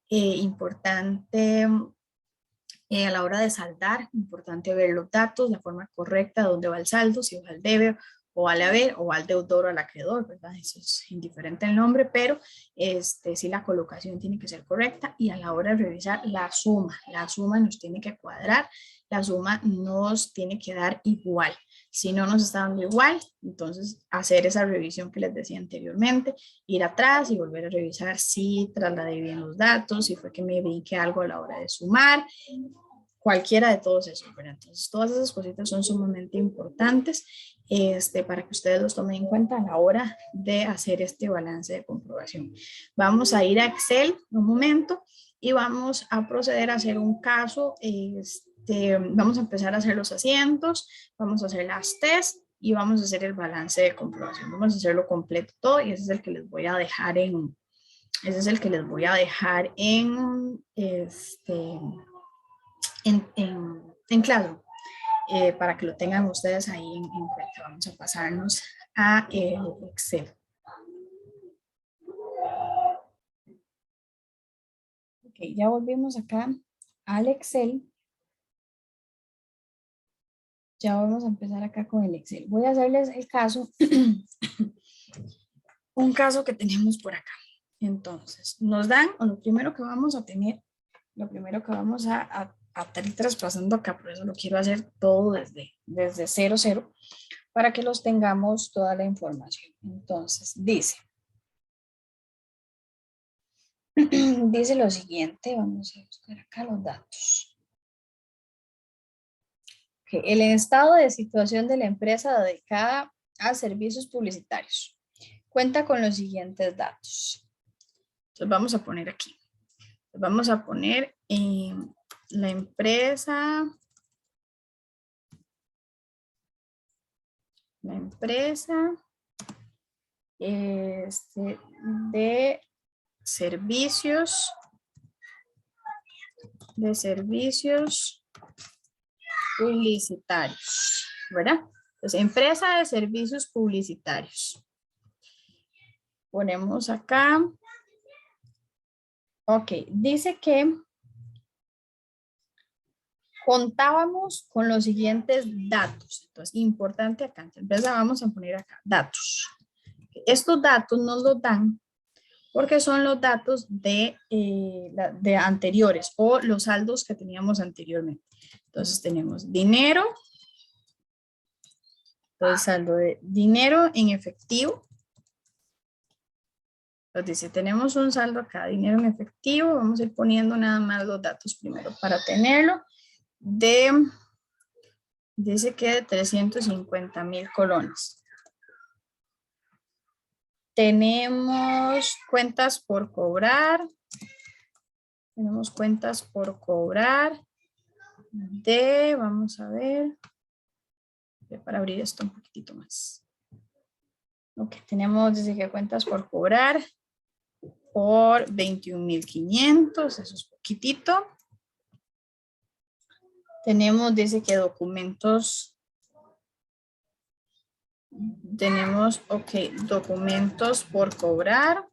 Importante a la hora de saldar, importante ver los datos, la forma correcta, dónde va el saldo, si va al debe o al haber o al deudor o al acreedor, ¿verdad? Eso es indiferente el nombre, pero sí la colocación tiene que ser correcta y a la hora de revisar la suma nos tiene que cuadrar, la suma nos tiene que dar igual. Si no nos está dando igual, entonces hacer esa revisión que les decía anteriormente, ir atrás y volver a revisar si trasladé bien los datos, si fue que me brinqué algo a la hora de sumar, cualquiera de todos esos, ¿verdad? Entonces, todas esas cositas son sumamente importantes para que ustedes los tomen en cuenta a la hora de hacer este balance de comprobación. Vamos a ir a Excel un momento y vamos a proceder a hacer un caso. Vamos a empezar a hacer los asientos, vamos a hacer las test y vamos a hacer el balance de comprobación. Vamos a hacerlo completo todo y ese es el que les voy a dejar en Classroom, para que lo tengan ustedes ahí en cuenta. Vamos a pasarnos a Excel. Ok, ya volvimos acá al Excel. Ya vamos a empezar acá con el Excel. Voy a hacerles el caso, un caso que tenemos por acá. Entonces, nos dan, o lo primero que vamos a tener, lo primero que vamos a estar traspasando acá, por eso lo quiero hacer todo desde 00, para que los tengamos toda la información. Entonces, dice lo siguiente, vamos a buscar acá los datos. Okay. El estado de situación de la empresa dedicada a servicios publicitarios cuenta con los siguientes datos. Entonces vamos a poner aquí. Vamos a poner la empresa de servicios publicitarios, ¿verdad? Entonces, empresa de servicios publicitarios. Ponemos acá. Ok, dice que contábamos con los siguientes datos. Entonces, importante acá. Entonces, vamos a poner acá, datos. Estos datos nos los dan porque son los datos de anteriores o los saldos que teníamos anteriormente. Entonces, tenemos dinero. Entonces, saldo de dinero en efectivo. Entonces, dice, tenemos un saldo acá, dinero en efectivo. Vamos a ir poniendo nada más los datos primero para tenerlo. Dice que de 350,000 colones. Tenemos cuentas por cobrar. Tenemos cuentas por cobrar vamos a ver, para abrir esto un poquitito más. Ok, tenemos, dice que cuentas por cobrar por 21,500, eso es poquitito. Tenemos, dice que documentos, documentos por cobrar.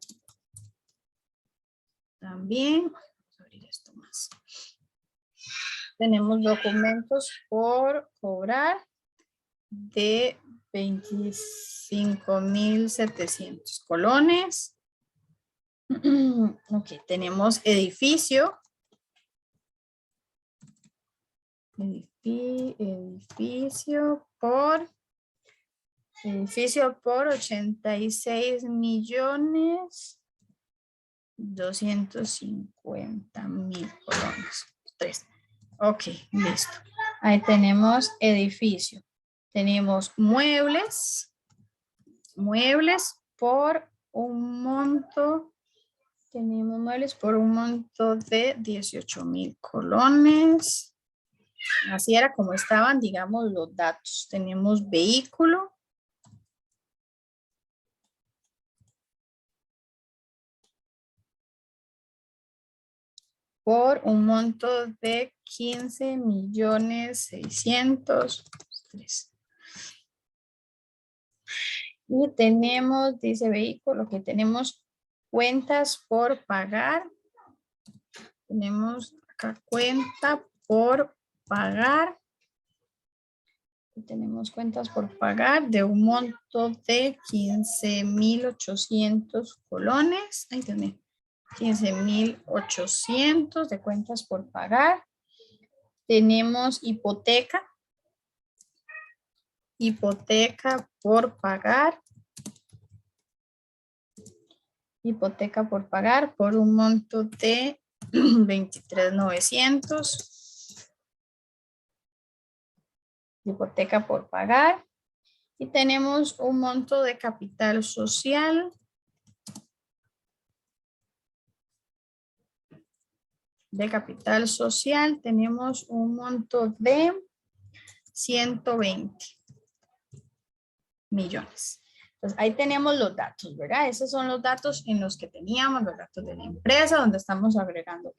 También, vamos a abrir esto más. Tenemos documentos por cobrar de 25,700 colones. Ok, tenemos edificio. Edificio por 86,250,000 colones. 3. Ok, listo. Ahí tenemos edificio. Tenemos muebles por un monto. Tenemos muebles por un monto de 18,000 colones. Así era como estaban, digamos, los datos. Tenemos vehículo. Por un monto de 15,600,000. Y tenemos, dice vehículo, que tenemos cuentas por pagar. Tenemos acá cuenta por pagar Tenemos cuentas por pagar de un monto de 15.800 colones. Ay, Dios mío. 15.800 de cuentas por pagar. Tenemos hipoteca. Hipoteca por pagar. Hipoteca por pagar por un monto de 23.900. Hipoteca por pagar. Y tenemos un monto de capital social. De capital social tenemos un monto de 120 millones. Entonces ahí tenemos los datos, ¿verdad? Esos son los datos en los que teníamos, los datos de la empresa, donde estamos agregando.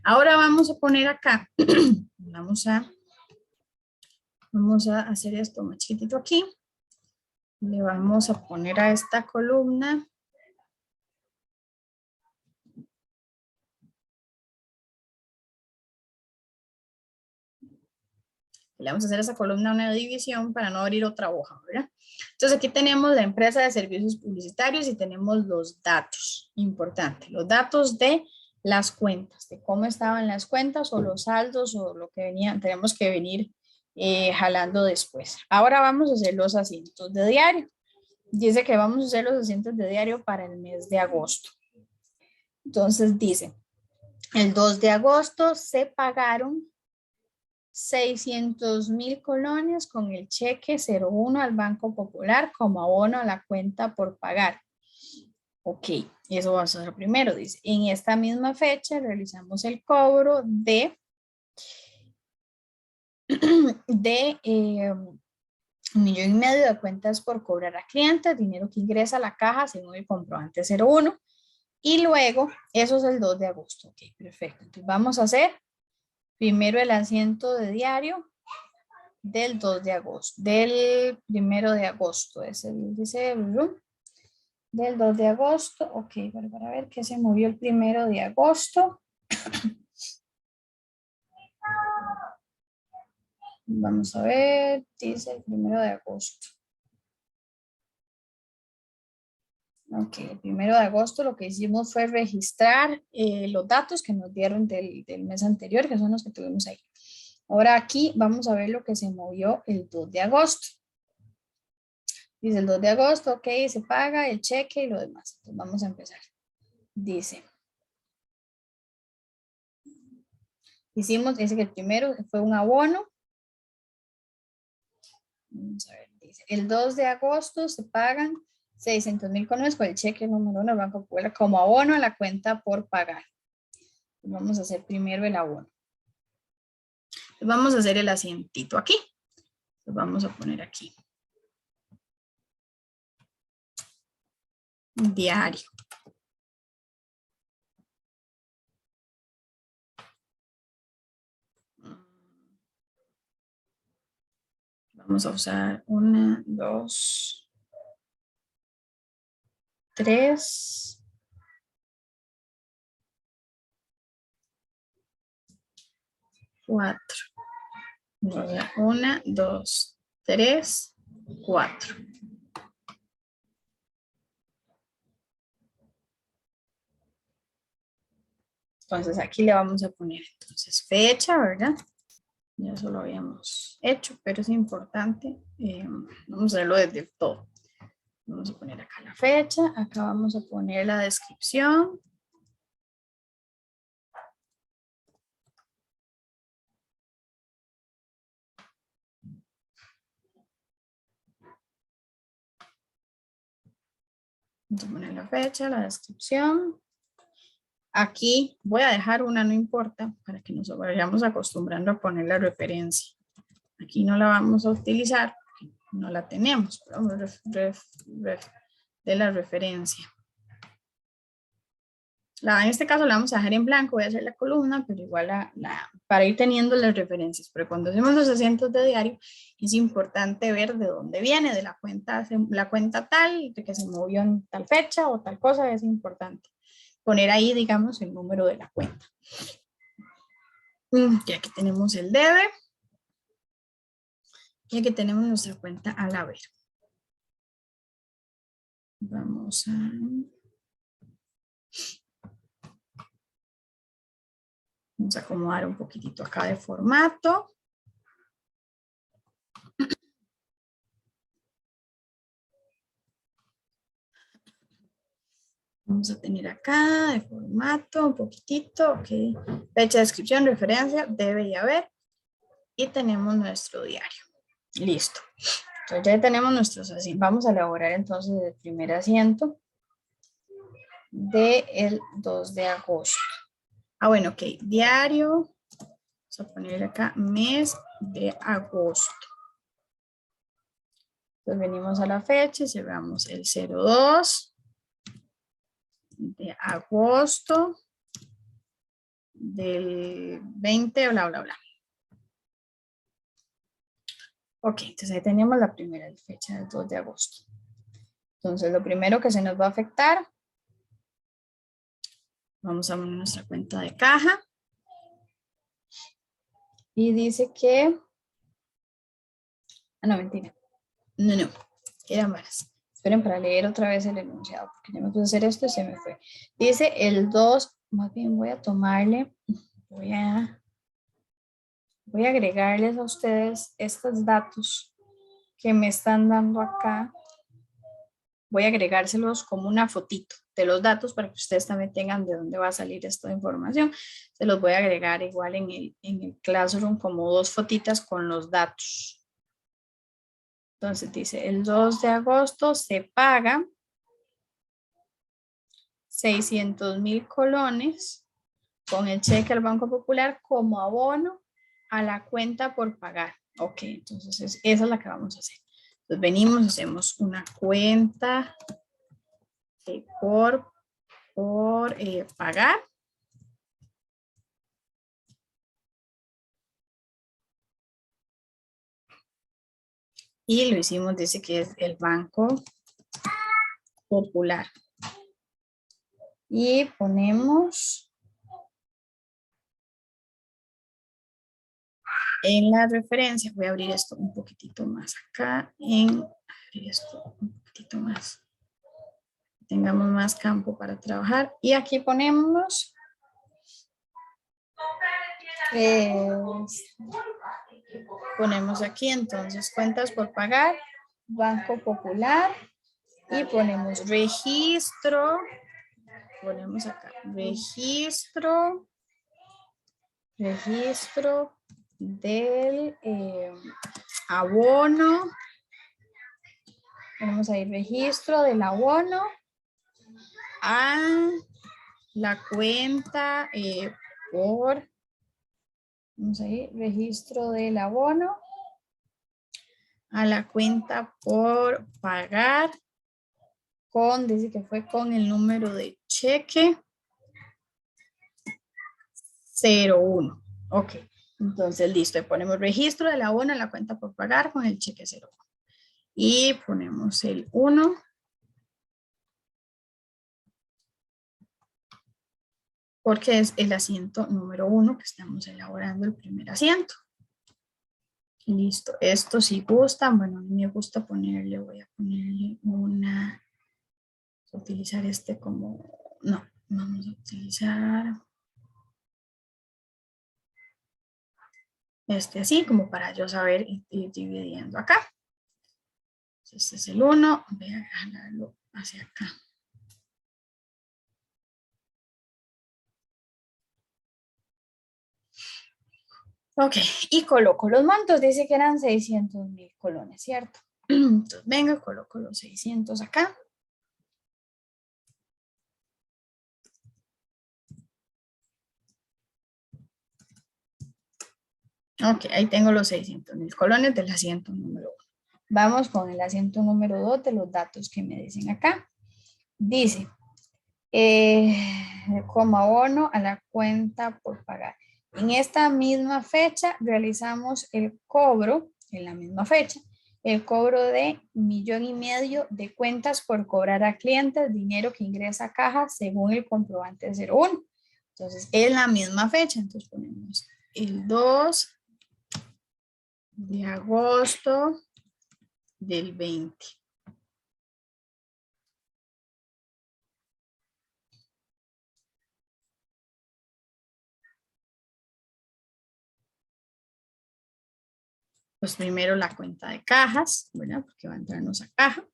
Ahora vamos a poner acá, vamos a hacer esto más chiquitito aquí. Le vamos a poner a esta columna. Le vamos a hacer a esa columna una división para no abrir otra hoja, ¿verdad? Entonces aquí tenemos la empresa de servicios publicitarios y tenemos los datos, importante, los datos de las cuentas, de cómo estaban las cuentas o los saldos o lo que venían, tenemos que venir jalando después. Ahora vamos a hacer los asientos de diario. Dice que vamos a hacer los asientos de diario para el mes de agosto. Entonces dice, el 2 de agosto se pagaron 600.000 colones con el cheque 01 al Banco Popular como abono a la cuenta por pagar. Ok, eso va a ser lo primero. Dice, en esta misma fecha realizamos el cobro de 1,5 millones de cuentas por cobrar a clientes, dinero que ingresa a la caja según el comprobante 01. Y luego, eso es el 2 de agosto. Ok, perfecto. Entonces vamos a hacer primero el asiento de diario del 2 de agosto, del 1 de agosto, es el, dice, del 2 de agosto, ok, para ver qué se movió el 1 de agosto. Vamos a ver, dice el 1 de agosto. Ok, el 1 de agosto lo que hicimos fue registrar los datos que nos dieron del mes anterior, que son los que tuvimos ahí. Ahora aquí vamos a ver lo que se movió el 2 de agosto. Dice el 2 de agosto, ok, se paga el cheque y lo demás. Entonces vamos a empezar. Dice, dice que el primero fue un abono. Vamos a ver, dice, el 2 de agosto se pagan 600.000 colones con el cheque número 1 del Banco Popular como abono a la cuenta por pagar. Vamos a hacer primero el abono. Vamos a hacer el asientito aquí. Vamos a poner aquí. Diario. Vamos a usar 1, 2, 3, 4. 1, 2, 3, 4. Entonces aquí le vamos a poner entonces fecha, ¿verdad? Ya eso lo habíamos hecho, pero es importante. Vamos a hacerlo desde el todo. Vamos a poner acá la fecha, acá vamos a poner la descripción. Vamos a poner la fecha, la descripción. Aquí voy a dejar una, no importa, para que nos vayamos acostumbrando a poner la referencia. Aquí no la vamos a utilizar, no la tenemos, pero vamos de la referencia. En este caso la vamos a dejar en blanco, voy a hacer la columna, pero igual para ir teniendo las referencias. Pero cuando hacemos los asientos de diario, es importante ver de dónde viene, de la cuenta tal, de que se movió en tal fecha o tal cosa, es importante. Poner ahí, digamos, el número de la cuenta. Y aquí tenemos el debe. Y aquí tenemos nuestra cuenta al haber. Vamos a acomodar un poquitito acá de formato. Vamos a tener acá de formato un poquitito, ok. Fecha de descripción, referencia, debe y haber. Y tenemos nuestro diario. Listo. Entonces ya tenemos nuestros asientos. Vamos a elaborar entonces el primer asiento del 2 de agosto. Ah, bueno, ok. Diario. Vamos a ponerle acá mes de agosto. Entonces venimos a la fecha y cerramos el 02 de agosto del 20, bla, bla, bla. Ok, entonces ahí tenemos la primera fecha del 2 de agosto. Entonces lo primero que se nos va a afectar, vamos a poner nuestra cuenta de caja. Y dice que, no, mentira. No, eran más. Esperen para leer otra vez el enunciado, porque ya me puse a hacer esto y se me fue. Dice el 2, más bien voy a tomarle, voy a agregarles a ustedes estos datos que me están dando acá. Voy a agregárselos como una fotito de los datos para que ustedes también tengan de dónde va a salir esta información. Se los voy a agregar igual en el Classroom como 2 fotitas con los datos. Entonces dice, el 2 de agosto se paga 600,000 colones con el cheque al Banco Popular como abono a la cuenta por pagar. Ok, entonces esa es la que vamos a hacer. Entonces venimos, hacemos una cuenta por pagar. Y lo hicimos, dice que es el Banco Popular. Y ponemos en la referencia, voy a abrir esto un poquitito más acá, abrir esto un poquitito más. Tengamos más campo para trabajar. Y aquí ponemos aquí entonces cuentas por pagar, Banco Popular, y ponemos registro, ponemos acá registro del abono, ponemos ahí registro del abono a la cuenta vamos a ir, registro del abono a la cuenta por pagar dice que fue con el número de cheque 01. Ok, entonces listo, le ponemos registro del abono a la cuenta por pagar con el cheque 01. Y ponemos el 1. Porque es el asiento número 1 que estamos elaborando, el primer asiento. Listo, esto si gustan, bueno, a mí me gusta ponerle, voy a ponerle utilizar este como, no, vamos a utilizar este así, como para yo saber ir dividiendo acá. Este es el 1, voy a jalarlo hacia acá. Ok, y coloco los montos, dice que eran 600,000 colones, ¿cierto? Entonces venga, coloco los 600 acá. Ok, ahí tengo los 600,000 colones del asiento número 1. Vamos con el asiento número 2 de los datos que me dicen acá. Dice, como abono a la cuenta por pagar. En esta misma fecha realizamos el cobro, en la misma fecha, el cobro de 1,5 millones de cuentas por cobrar a clientes, dinero que ingresa a caja según el comprobante 01. Entonces, es la misma fecha, entonces ponemos el 2 de agosto del 20. Pues primero la cuenta de cajas, ¿verdad? Porque va a entrarnos a caja.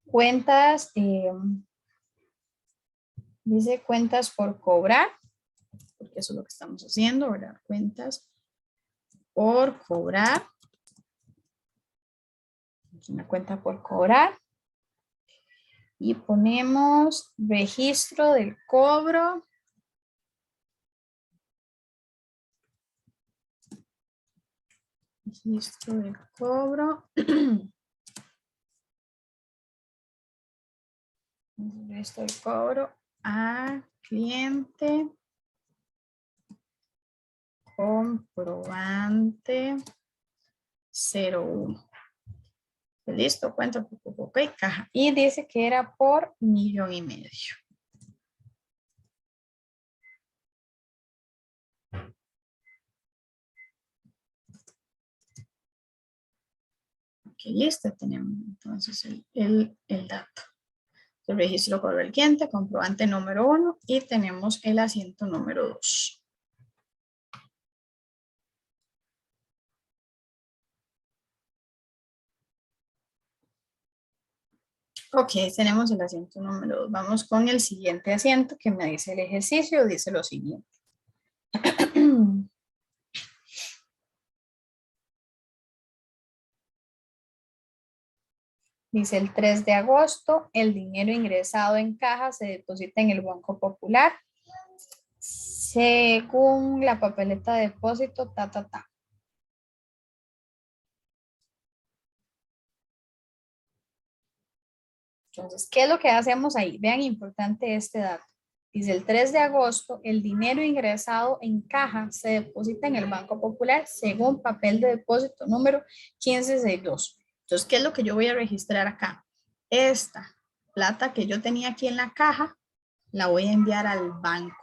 Cuentas, dice cuentas por cobrar, porque eso es lo que estamos haciendo, ¿verdad? Cuentas por cobrar. Una cuenta por cobrar. Y ponemos registro del cobro. Registro del cobro. Registro del cobro a cliente. Comprobante 01. Listo, cuenta, ok, caja. Y dice que era por 1,5 millones. Ok, listo, tenemos entonces el dato. El registro cobro del cliente, comprobante número 1 y tenemos el asiento número 2. Ok, tenemos el asiento número 2. Vamos con el siguiente asiento que me dice el ejercicio. Dice lo siguiente. Dice el 3 de agosto, el dinero ingresado en caja se deposita en el Banco Popular según la papeleta de depósito, ta. Entonces, ¿qué es lo que hacemos ahí? Vean, importante este dato. Dice el 3 de agosto, el dinero ingresado en caja se deposita en el Banco Popular según papel de depósito número 1562. Entonces, ¿qué es lo que yo voy a registrar acá? Esta plata que yo tenía aquí en la caja, la voy a enviar al banco.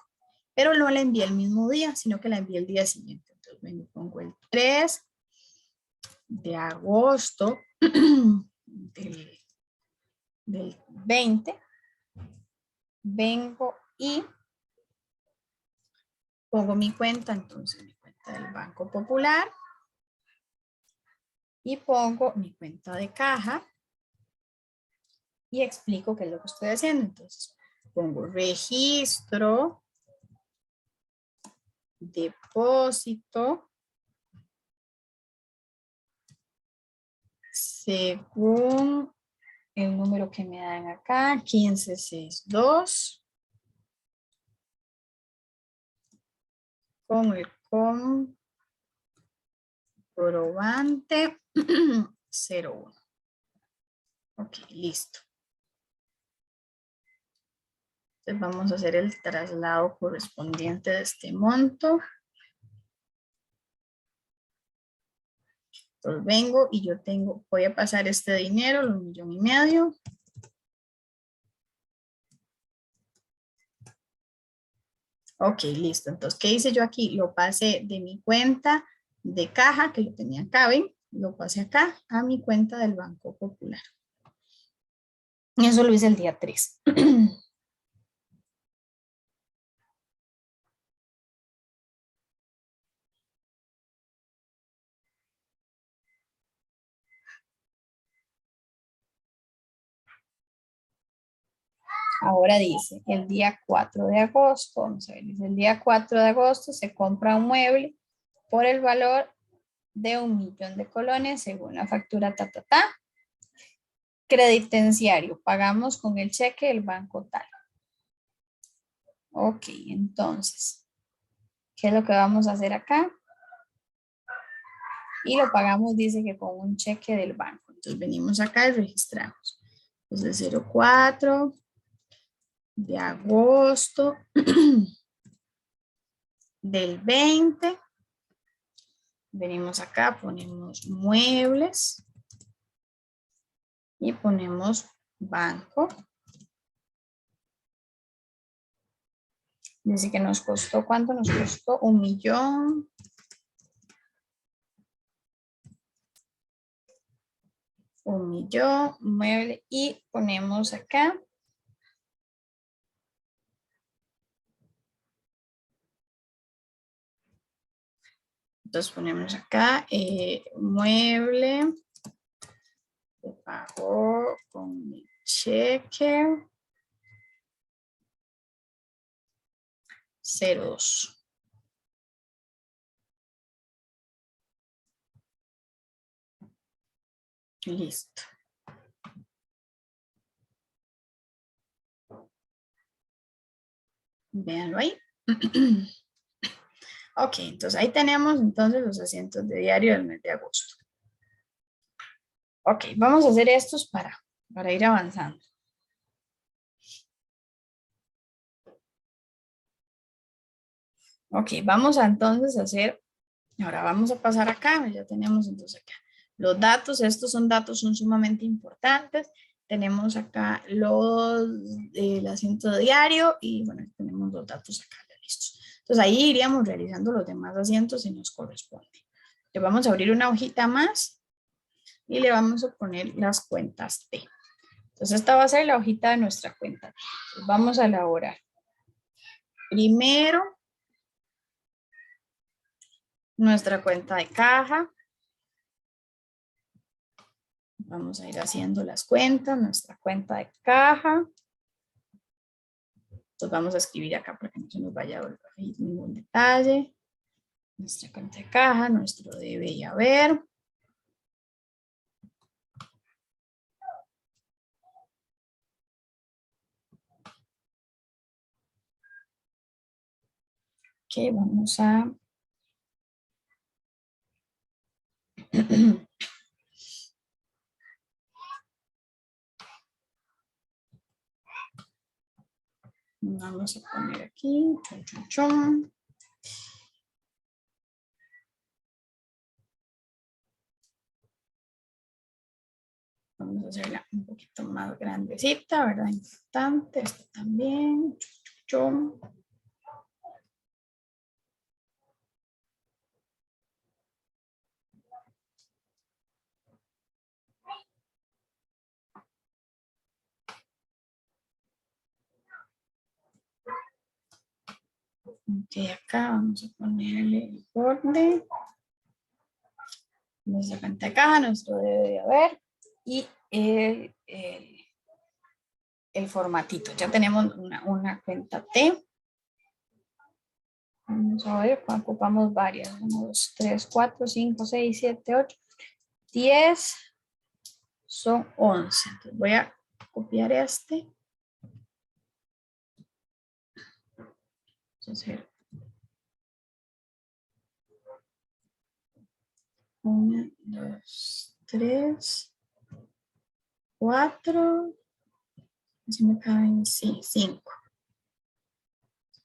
Pero no la envié el mismo día, sino que la envié el día siguiente. Entonces, me pongo el 3 de agosto del 20, vengo y pongo mi cuenta, entonces mi cuenta del Banco Popular y pongo mi cuenta de caja y explico qué es lo que estoy haciendo. Entonces pongo registro, depósito, según el número que me dan acá, 1562, con el comprobante 01. Ok, listo. Entonces vamos a hacer el traslado correspondiente de este monto. Entonces vengo y yo voy a pasar este dinero, los 1,5 millones. Ok, listo. Entonces, ¿qué hice yo aquí? Lo pasé de mi cuenta de caja, que lo tenía acá, ¿ven? Lo pasé acá a mi cuenta del Banco Popular. Eso lo hice el día 3. Ahora dice, el día 4 de agosto, vamos a ver, dice, el día 4 de agosto se compra un mueble por el valor de 1,000,000 de colones según la factura ta. Creditenciario, pagamos con el cheque del banco tal. Ok, entonces, ¿qué es lo que vamos a hacer acá? Y lo pagamos, dice que con un cheque del banco. Entonces venimos acá y registramos. Entonces 04 de agosto del 20. Venimos acá, ponemos muebles y ponemos banco. Dice que nos costó, ¿cuánto nos costó? 1,000,000 humilló, mueble y ponemos acá. Entonces ponemos acá mueble, se pagó con mi cheque 02. Listo. Véanlo ahí. Ok, entonces ahí tenemos entonces los asientos de diario del mes de agosto. Ok, vamos a hacer estos para ir avanzando. Ok, vamos a entonces hacer, ahora vamos a pasar acá, ya tenemos entonces acá los datos, estos son datos son sumamente importantes. Tenemos acá el asiento diario y bueno, tenemos los datos acá ya listos. Entonces ahí iríamos realizando los demás asientos si nos corresponde. Le vamos a abrir una hojita más y le vamos a poner las cuentas T. Entonces esta va a ser la hojita de nuestra cuenta T. Entonces, vamos a elaborar primero nuestra cuenta de caja. Vamos a ir haciendo las cuentas, nuestra cuenta de caja. Entonces vamos a escribir acá para que no se nos vaya a ir ningún detalle. Nuestra cuenta de caja, nuestro debe y haber. Ok, vamos a... Vamos a poner aquí. Chum, chum, chum. Vamos a hacerla un poquito más grandecita, ¿verdad? Importante. Esto también. Chum, chum, chum. Ok, acá vamos a ponerle el borde. Nuestra cuenta de caja, nuestro debe de haber y el formatito. Ya tenemos una cuenta T. Vamos a ver, ocupamos varias. 1, 2, 3, 4, 5, 6, 7, 8, 10. Son 11. Entonces voy a copiar este. Entonces, 1, 2, 3, 4. Así me caben, sí, 5.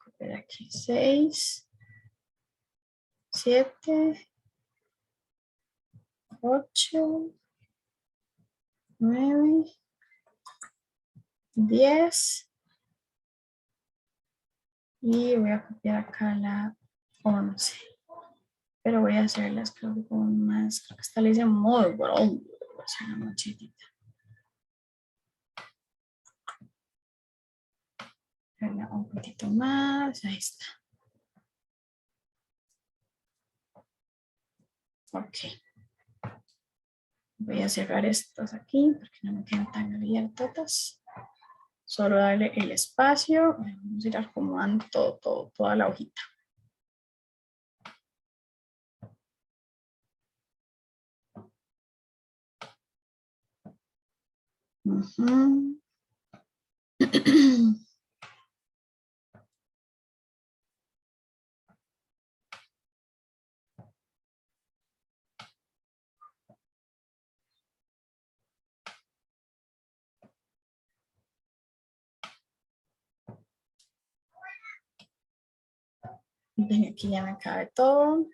Copiar aquí 6, 7, 8, 9, 10. Y voy a copiar acá la 11. Pero voy a hacerlas creo que con más, creo que esta le hice muy grande. Voy a hacer una más chiquita. Un poquito más, ahí está. Ok. Voy a cerrar estas aquí porque no me quedan tan abiertas. Solo darle el espacio. Vamos a ir acomodando toda la hojita. Ven, aquí ya me cabe todo.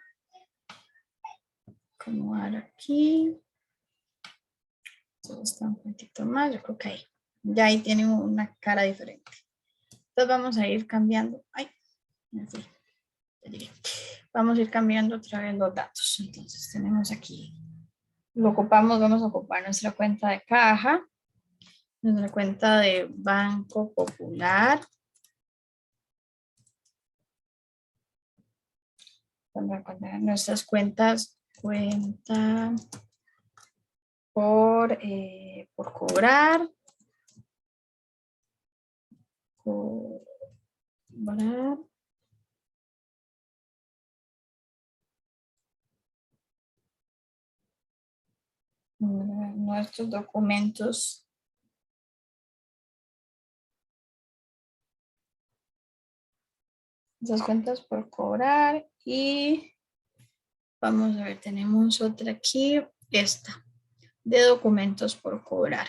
Acomodar aquí. Solo está un poquito más. Yo creo que ahí. Ya ahí tiene una cara diferente. Entonces vamos a ir cambiando. Ay, me fui. Vamos a ir cambiando otra vez los datos. Entonces tenemos aquí lo ocupamos, vamos a ocupar nuestra cuenta de caja, nuestra cuenta de Banco Popular. Nuestras cuentas, cuenta por cobrar. Cobrar. Nuestros documentos. Esas cuentas por cobrar y vamos a ver, tenemos otra aquí, esta, de documentos por cobrar.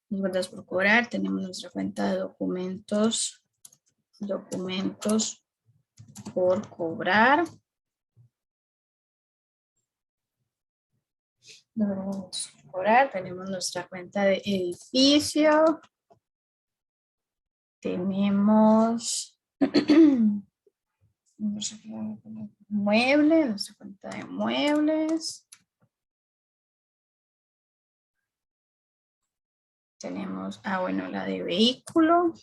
Las cuentas por cobrar, tenemos nuestra cuenta de documentos por cobrar. Documentos por cobrar, tenemos nuestra cuenta de edificio. Tenemos muebles, nuestra cuenta de muebles. Tenemos, bueno, la de vehículo.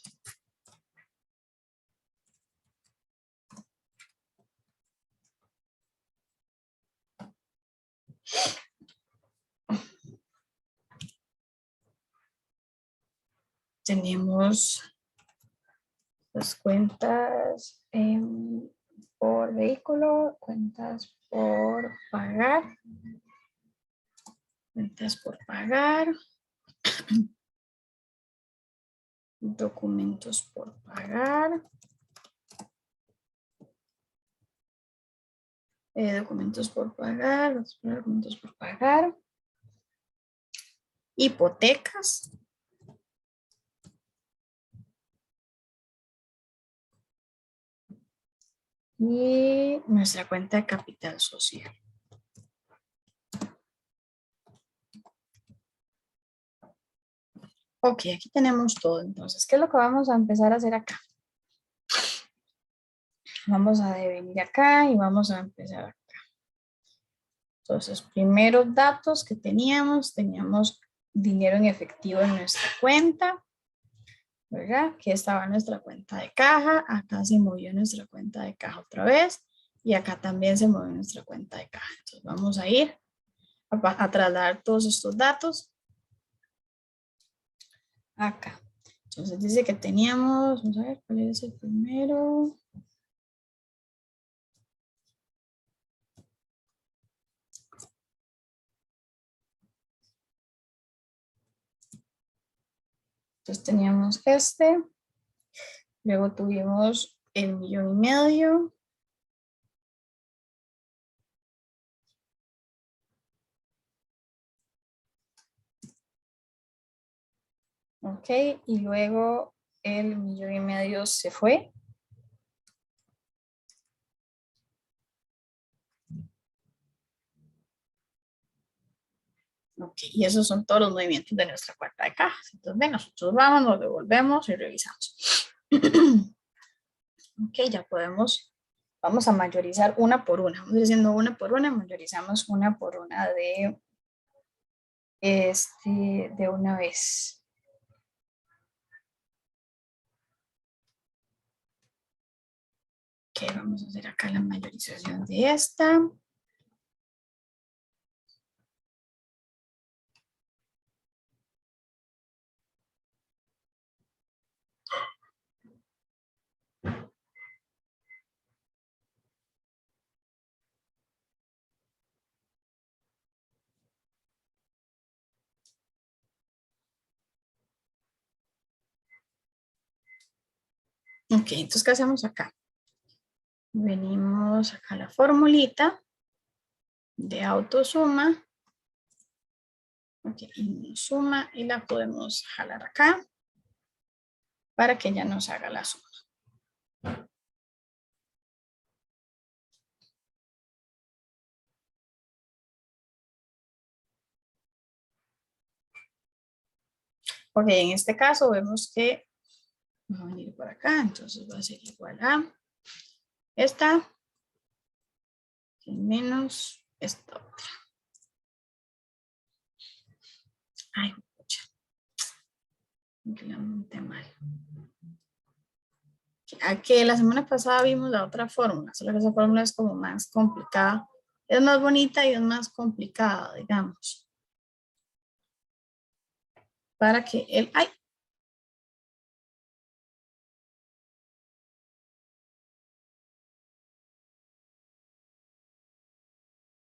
Tenemos las cuentas por vehículo, cuentas por pagar, cuentas por pagar, documentos por pagar, documentos por pagar, documentos por pagar, hipotecas. Y nuestra cuenta de capital social. Ok, aquí tenemos todo. Entonces, ¿qué es lo que vamos a empezar a hacer acá? Vamos a venir acá y vamos a empezar acá. Entonces, primeros datos que teníamos dinero en efectivo en nuestra cuenta, ¿verdad? Que estaba nuestra cuenta de caja, acá se movió nuestra cuenta de caja otra vez y acá también se movió nuestra cuenta de caja. Entonces, vamos a ir a trasladar todos estos datos acá. Entonces dice que teníamos, vamos a ver cuál es el primero. Entonces teníamos este, luego tuvimos el 1,500,000. Ok, y luego el 1,500,000 se fue. Ok, y esos son todos los movimientos de nuestra cuenta de caja. Entonces, nosotros vamos, nos devolvemos y revisamos. Ok, ya podemos, vamos a mayorizar una por una. Vamos haciendo una por una, mayorizamos una por una de una vez. Ok, vamos a hacer acá la mayorización de esta. Ok, entonces, ¿qué hacemos acá? Venimos acá a la formulita de autosuma. Ok, y nos suma y la podemos jalar acá para que ya nos haga la suma. Ok, en este caso vemos que va a venir por acá, entonces va a ser igual a esta menos esta otra. Ay, pucha, increíblemente mal. Que la semana pasada vimos la otra fórmula, solo que esa fórmula es como más complicada. Es más bonita y es más complicada, digamos. Para que el, ay,